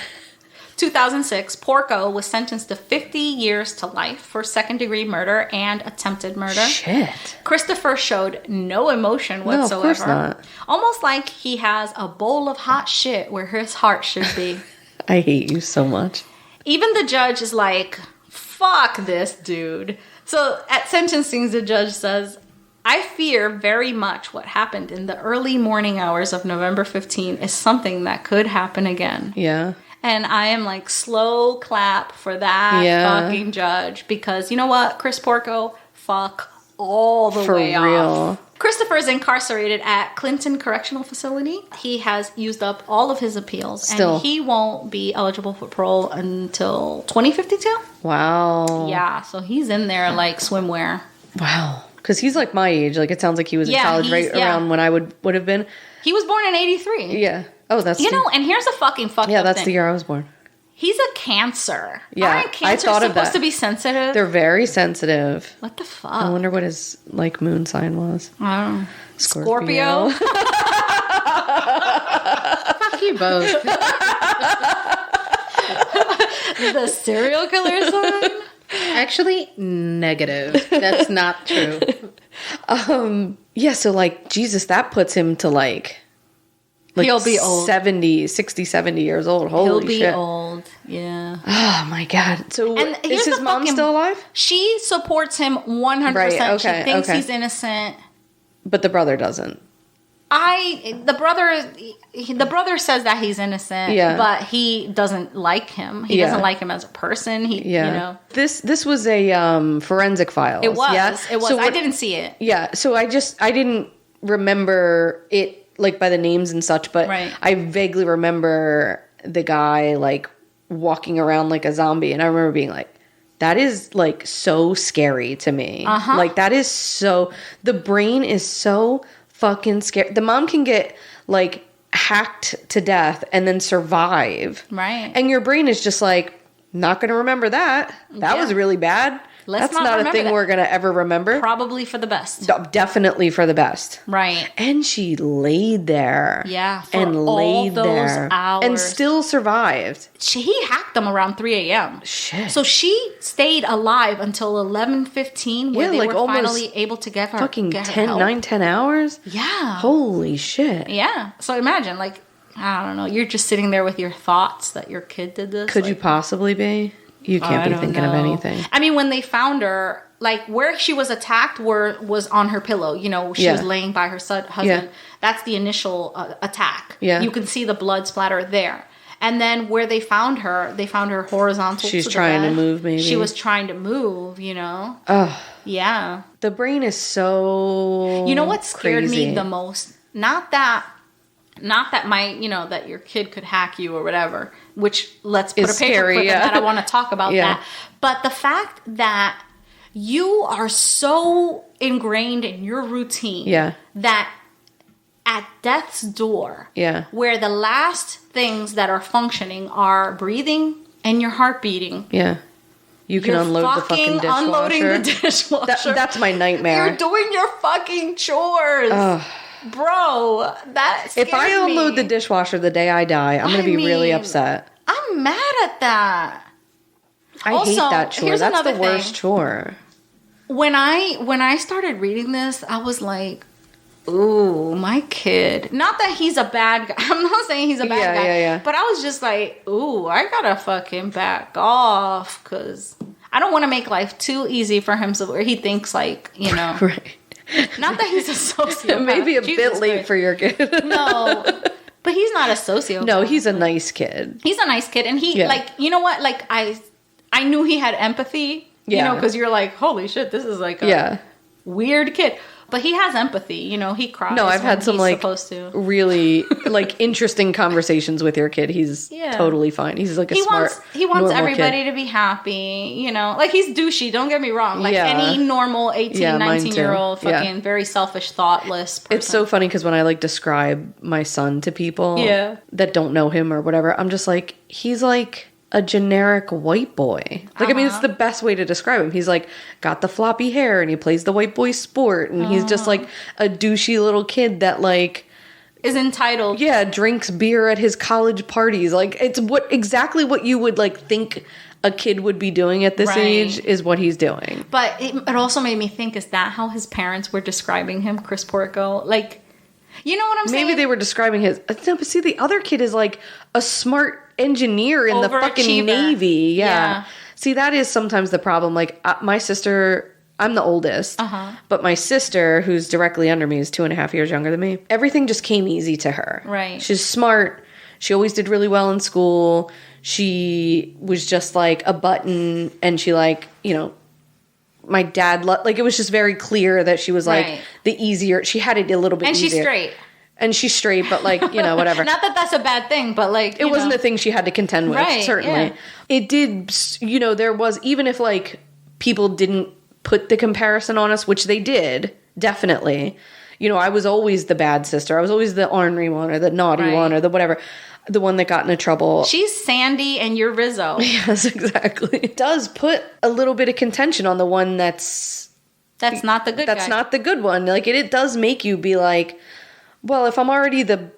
2006, Porco was sentenced to 50 years to life for second-degree murder and attempted murder. Shit. Christopher showed no emotion whatsoever. No, of course not. Almost like he has a bowl of hot shit where his heart should be. I hate you so much. Even the judge is like, fuck this dude. So at sentencing, the judge says, "I fear very much what happened in the early morning hours of November 15 is something that could happen again." Yeah. And I am like, slow clap for that fucking judge. Because you know what, Chris Porco? Fuck all the way For real. off. Christopher is incarcerated at Clinton Correctional Facility. He has used up all of his appeals. Still. And he won't be eligible for parole until 2052. Wow. Yeah, so he's in there like swimwear. Wow. Because he's like my age. Like, it sounds like he was in college right around when I would have been. He was born in 83. Yeah. Oh, that's... You know, and here's a fucking fucked up that's thing. the year I was born. He's a Cancer. Yeah, Aren't cancers I thought of supposed that. to be sensitive? They're very sensitive. What the fuck? I wonder what his, like, moon sign was. I don't know. Scorpio. Fuck you both. The serial killer sign? Actually, negative. That's not true. Yeah, so, like, Jesus, that puts him to, like he'll be old. 60, 70 years old. Holy He'll be shit. old. Yeah. Oh, my God. So, And here's is his the mom fucking- still alive? She supports him 100%. Right, okay, She thinks okay. he's innocent. But the brother doesn't. The brother says that he's innocent, but he doesn't like him. He doesn't like him as a person. You know. This was a forensic file. It was. Yeah? It was. So I didn't see it. Yeah, so I didn't remember it, like, by the names and such, but I vaguely remember the guy, like, walking around like a zombie, and I remember being like, that is, like, so scary to me. Like, that is so... The brain is so fucking scary. The mom can get, like, hacked to death and then survive. Right. And your brain is just like, not going to remember that. That was really bad. Let's That's not not a remember thing that. we're going to ever remember. Probably for the best. Definitely for the best. Right. And she laid there. Yeah. For And all laid those there. hours. And still survived. He hacked them around 3 a.m. Shit. So she stayed alive until 11:15 when they like were almost finally able to get her. Fucking get her help. 9-10 hours? Yeah. Holy shit. Yeah. So imagine, like, I don't know, you're just sitting there with your thoughts that your kid did this. Could like, you possibly be? You can't I be don't thinking of know. anything. I mean, when they found her, like, where she was attacked was on her pillow. You know, she was laying by her husband. Yeah. That's the initial attack. Yeah. You can see the blood splatter there. And then where they found her horizontal. She's to the trying to bed. move, maybe. She was trying to move, you know? Oh, Yeah. the brain is so You know what scared crazy. me the most? Not that that your kid could hack you or whatever, which let's put Is a paper scary, clip in yeah. that. I want to talk about Yeah. that. But the fact that you are so ingrained in your routine Yeah. that at death's door, Yeah. where the last things that are functioning are breathing and your heart beating, Yeah. You can you're unload the fucking dishwasher. unloading the dishwasher. That's my nightmare. You're doing your fucking chores. Bro, that scares If I unload me. the dishwasher the day I die, I'm going to be really mean, upset. I'm mad at that. I Also, hate that chore. here's That's the another worst thing. chore. When I started reading this, I was like, ooh, my kid. Not that he's a bad guy. I'm not saying he's a bad guy. Yeah. But I was just like, ooh, I gotta fucking back off because I don't want to make life too easy for him so where he thinks like, you know. Right. Not that he's a sociopath. Maybe a Jesus bit late Christ. for your kid. No, but he's not a sociopath. No, he's a nice kid. He's a nice kid, and he Yeah. like, you know what? Like I knew he had empathy. You Yeah. know, because you're like, holy shit, this is like a weird kid. But he has empathy. You know, he cries. No, I've when had some he's like supposed to. really like interesting conversations with your kid. He's totally fine. He's like a smart. He wants normal everybody kid. to be happy. You know, like he's douchey. Don't get me wrong. Like Yeah. any normal 18, Yeah, mine 19-year-old, too. Yeah. fucking very selfish, thoughtless person. It's so funny because when I like describe my son to people Yeah. that don't know him or whatever, I'm just like, he's like a generic white boy. Like, I mean, it's the best way to describe him. He's like got the floppy hair and he plays the white boy sport and he's just like a douchey little kid that like is entitled. Yeah, drinks beer at his college parties. Like, it's exactly what you would like think a kid would be doing at this age is what he's doing. But it also made me think, is that how his parents were describing him, Chris Porco? Like, you know what I'm saying? Maybe they were describing his... No, but see, the other kid is like a smart engineer in the fucking Navy. Yeah. See, that is sometimes the problem. Like, my sister... I'm the oldest, but my sister, who's directly under me, is 2.5 years younger than me. Everything just came easy to her. Right. She's smart. She always did really well in school. She was just like a button, and she like, you know, my dad, like it was just very clear that she was like the easier, she had it a little bit easier. And she's straight. And she's straight, but like, you know, whatever. Not that that's a bad thing, but like, it wasn't a thing she had to contend with, certainly. Yeah. It did, you know, there was, even if like people didn't put the comparison on us, which they did, definitely. You know, I was always the bad sister. I was always the ornery one or the naughty one or the whatever. The one that got into trouble. She's Sandy and you're Rizzo. Yes, exactly. It does put a little bit of contention on the one that's not the good guy. That's not the good one. Like, it does make you be like, well, if I'm already the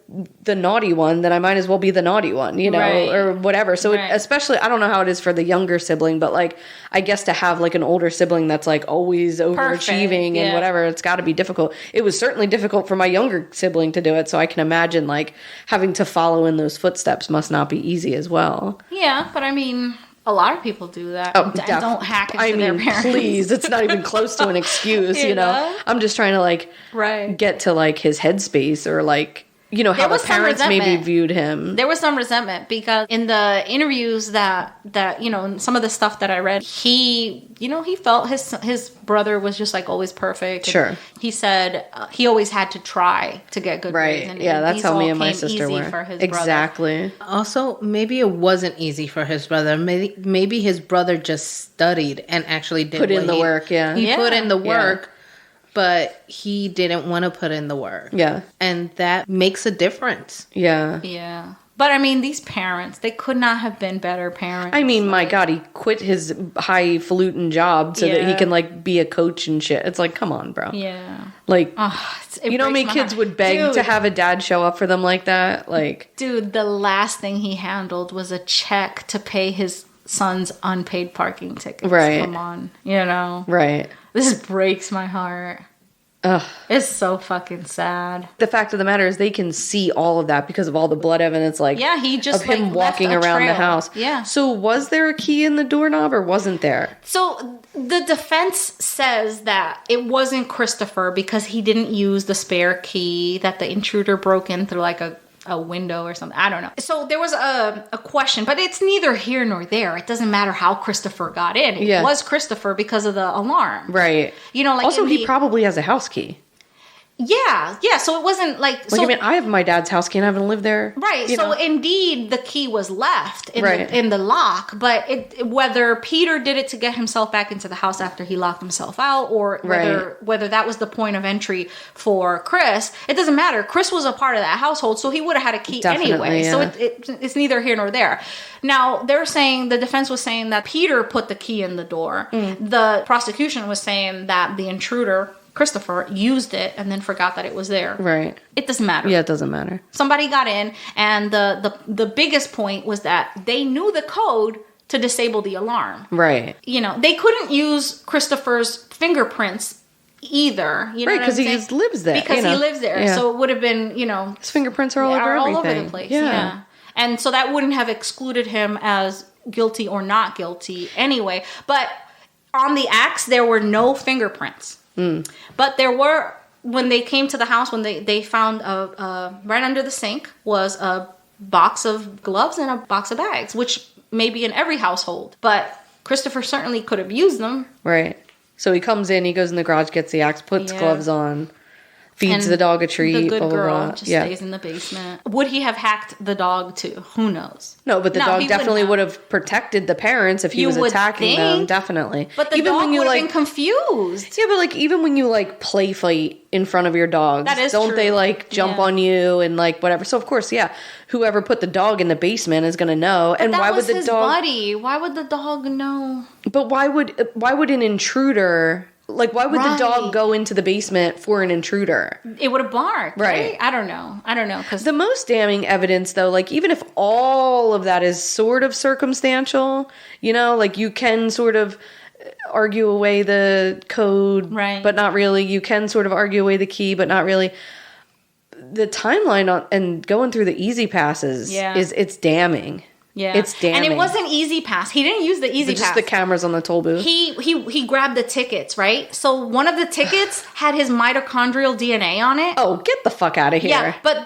naughty one, then I might as well be the naughty one, you know, or whatever. So especially, I don't know how it is for the younger sibling, but like, I guess to have like an older sibling that's like always overachieving and whatever, it's got to be difficult. It was certainly difficult for my younger sibling to do it. So I can imagine like having to follow in those footsteps must not be easy as well. Yeah, but I mean... A lot of people do that. Oh, don't hack into their parents. Please, it's not even close to an excuse, you know? I'm just trying to, like, get to, like, his headspace or, like, you know, how the parents maybe viewed him. There was some resentment because in the interviews that you know, some of the stuff that I read, he, you know, he felt his brother was just, like, always perfect. Sure. He said he always had to try to get good grades. And that's how me and my sister were. For his exactly. brother. Also, maybe it wasn't easy for his brother. Maybe his brother just studied and actually put in the work, He put in the work. But he didn't want to put in the work. Yeah. And that makes a difference. Yeah. Yeah. But I mean, these parents, they could not have been better parents. I mean, my God, he quit his highfalutin job so that he can, like, be a coach and shit. It's like, come on, bro. Yeah. Like, you know how many kids would beg to have a dad show up for them like that? Like, dude, the last thing he handled was a check to pay his son's unpaid parking tickets. Right. Come on. You know? Right. This breaks my heart. Ugh. It's so fucking sad. The fact of the matter is they can see all of that because of all the blood evidence, like, he just, of him like, walking around the house. Yeah. So was there a key in the doorknob or wasn't there? So the defense says that it wasn't Christopher because he didn't use the spare key, that the intruder broke in through like a window or something. I don't know. So there was a question, but it's neither here nor there. It doesn't matter how Christopher got in. It was Christopher because of the alarm. Right. You know, like also, he probably has a house key. Yeah. So it wasn't like... I mean, I have my dad's house key and I haven't lived there. Right. So indeed, the key was left in the lock, but whether Peter did it to get himself back into the house after he locked himself out, or whether that was the point of entry for Chris, it doesn't matter. Chris was a part of that household, so he would have had a key anyway. Yeah. So it's neither here nor there. Now, they're saying, the defense was saying that Peter put the key in the door. The prosecution was saying that the intruder, Christopher, used it and then forgot that it was there. Right. It doesn't matter. Yeah, it doesn't matter. Somebody got in, and the biggest point was that they knew the code to disable the alarm. Right. You know, they couldn't use Christopher's fingerprints either. You know, right, because he just lives there. Because he lives there. Yeah. So it would have been, you know... His fingerprints are all over the place. Yeah. And so that wouldn't have excluded him as guilty or not guilty anyway. But on the axe, there were no fingerprints. But there were, when they came to the house, when they found right under the sink was a box of gloves and a box of bags, which may be in every household. But Christopher certainly could have used them. Right. So he comes in, he goes in the garage, gets the axe, puts gloves on. feeds the dog a treat. The good blah, blah, girl blah. just stays in the basement. Would he have hacked the dog too? Who knows? No, but the dog definitely would have protected the parents if he was attacking them. Definitely. But the dog would have been confused. Yeah, but like even when you like play fight in front of your dogs, don't they like jump on you and like whatever? So of course, whoever put the dog in the basement is going to know. But and that why was would the his dog? buddy? Why would the dog know? But why would an intruder? Like, why would the dog go into the basement for an intruder? It would have barked, right? I don't know. Because the most damning evidence, though, like, even if all of that is sort of circumstantial, you know, like, you can sort of argue away the code, but not really. You can sort of argue away the key, but not really. The timeline and going through the easy passes it's damning. Yeah, it's damning. And it wasn't easy pass. He didn't use the easy pass. Just the cameras on the toll booth. He grabbed the tickets, right? So one of the tickets had his mitochondrial DNA on it. Oh, get the fuck out of here! Yeah, but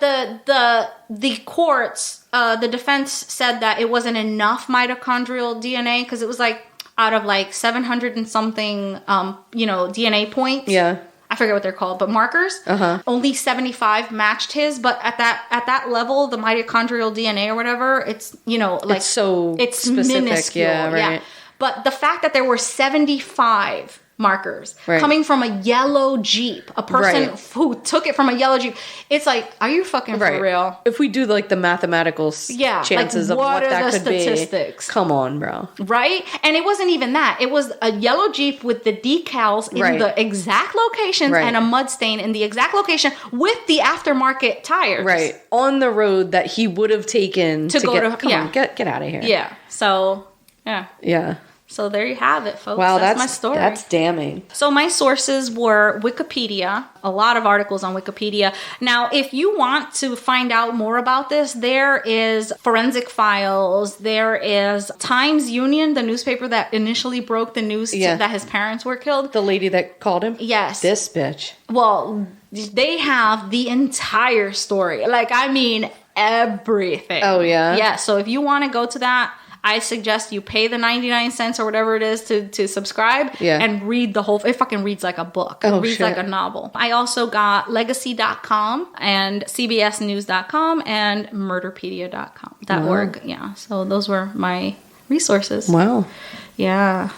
the courts, the defense said that it wasn't enough mitochondrial DNA because it was like out of like 700 and something, DNA points. Yeah. I forget what they're called, but markers. Only 75 matched his, but at that level, the mitochondrial DNA or whatever, it's it's specific, minuscule. yeah, right. Yeah. But the fact that there were 75 markers coming from a yellow Jeep, a person who took it from a yellow Jeep, it's like, are you fucking for real? If we do like the mathematical chances of what that could statistics? Be, come on, bro. Right? And it wasn't even that. It was a yellow Jeep with the decals in the exact locations and a mud stain in the exact location with the aftermarket tires. Right. On the road that he would have taken to get out of here. Yeah. So, yeah. Yeah. So there you have it, folks. Wow, that's my story. That's damning. So my sources were Wikipedia, a lot of articles on Wikipedia. Now, if you want to find out more about this, there is Forensic Files. There is Times Union, the newspaper that initially broke the news that his parents were killed. The lady that called him? Yes. This bitch. Well, they have the entire story. Like, I mean, everything. Oh, yeah? Yeah, so if you want to go to that, I suggest you pay the 99 cents or whatever it is to subscribe and read the whole. It fucking reads like a book. It reads like a novel. I also got legacy.com and cbsnews.com and murderpedia.com.org. Yeah. So those were my resources. Wow. Yeah.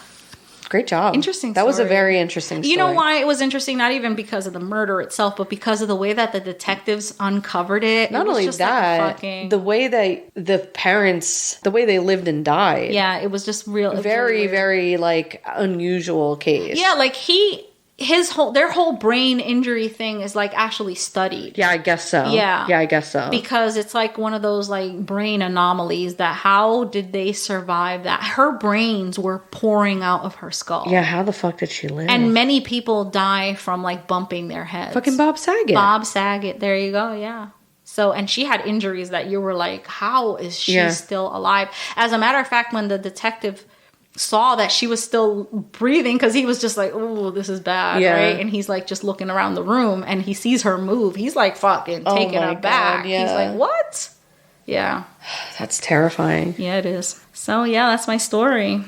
Great job. Interesting story. That was a very interesting story. You know why it was interesting? Not even because of the murder itself, but because of the way that the detectives uncovered it. Not only that, the way the parents, the way they lived and died. Yeah, it was just real. Very, very like unusual case. Yeah, like their whole brain injury thing is like actually studied. Yeah, I guess so. Yeah, I guess so. Because it's like one of those like brain anomalies that how did they survive that? Her brains were pouring out of her skull. Yeah, how the fuck did she live? And many people die from like bumping their heads. Fucking Bob Saget. Bob Saget. There you go. Yeah. So, and she had injuries that you were like, how is she still alive? As a matter of fact, when the detective saw that she was still breathing, because he was just like, oh, this is bad, right? And he's like just looking around the room and he sees her move. He's like fucking taken aback. He's like, what? Yeah. That's terrifying. Yeah, it is. So yeah, that's my story.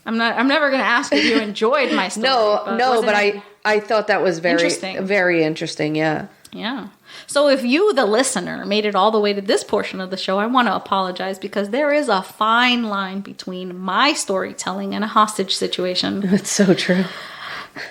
I'm never gonna ask if you enjoyed my story. but I thought that was very interesting. Very interesting, yeah. Yeah. So if you, the listener, made it all the way to this portion of the show, I want to apologize because there is a fine line between my storytelling and a hostage situation. That's so true.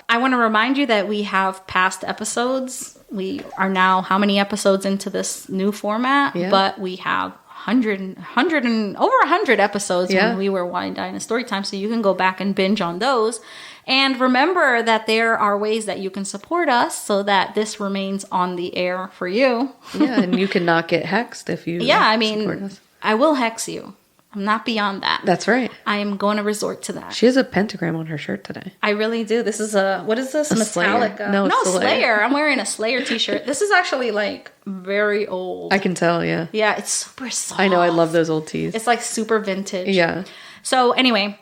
I want to remind you that we have past episodes. We are now how many episodes into this new format? Yeah. But we have 100 episodes when we were Wine, Dine, and Storytime, so you can go back and binge on those. And remember that there are ways that you can support us so that this remains on the air for you. Yeah, and you cannot get hexed if you support us. I will hex you. I'm not beyond that. That's right. I am going to resort to that. She has a pentagram on her shirt today. I really do. This is what is this? Metallica. Slayer. No, Slayer. I'm wearing a Slayer t-shirt. This is actually like very old. I can tell, yeah. Yeah, it's super soft. I know, I love those old tees. It's like super vintage. Yeah. So anyway,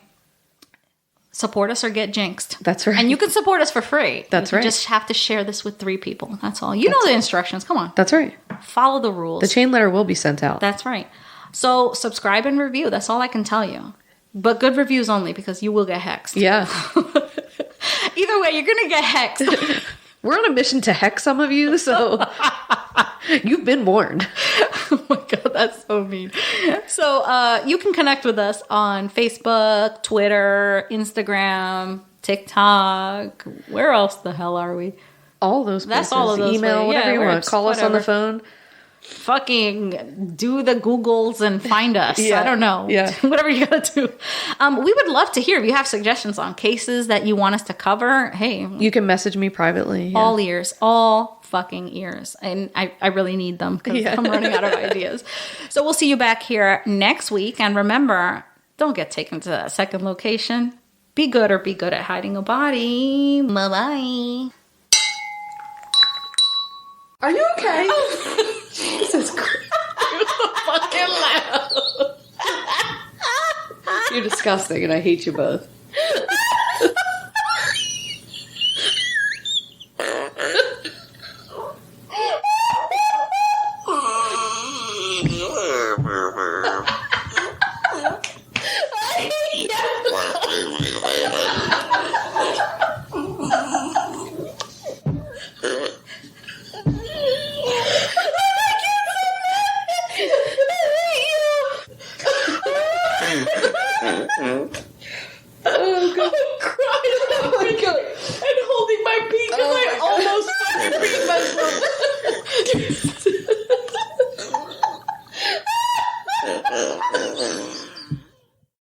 support us or get jinxed. That's right. And you can support us for free. That's right. You just have to share this with 3 people. That's all. You know the instructions. Come on. That's right. Follow the rules. The chain letter will be sent out. That's right. So subscribe and review. That's all I can tell you. But good reviews only because you will get hexed. Yeah. Either way, you're going to get hexed. We're on a mission to heck some of you, so you've been warned. Oh my God, that's so mean. So you can connect with us on Facebook, Twitter, Instagram, TikTok. Where else the hell are we? All those places. That's all of those. Email, whatever you want. Call us on the phone. Fucking do the Googles and find us. Yeah. I don't know. Yeah. Whatever you gotta do. We would love to hear if you have suggestions on cases that you want us to cover. Hey, you can message me privately. Yeah. all ears, all fucking ears. And I really need them because I'm running out of ideas. So we'll see you back here next week. And remember, don't get taken to that second location. Be good or be good at hiding a body. Bye-bye. Are you okay? Jesus Christ. Fucking loud. You're disgusting and I hate you both. Oh, God. I'm crying. Oh, my God. And holding my pee because I almost fucking peed myself.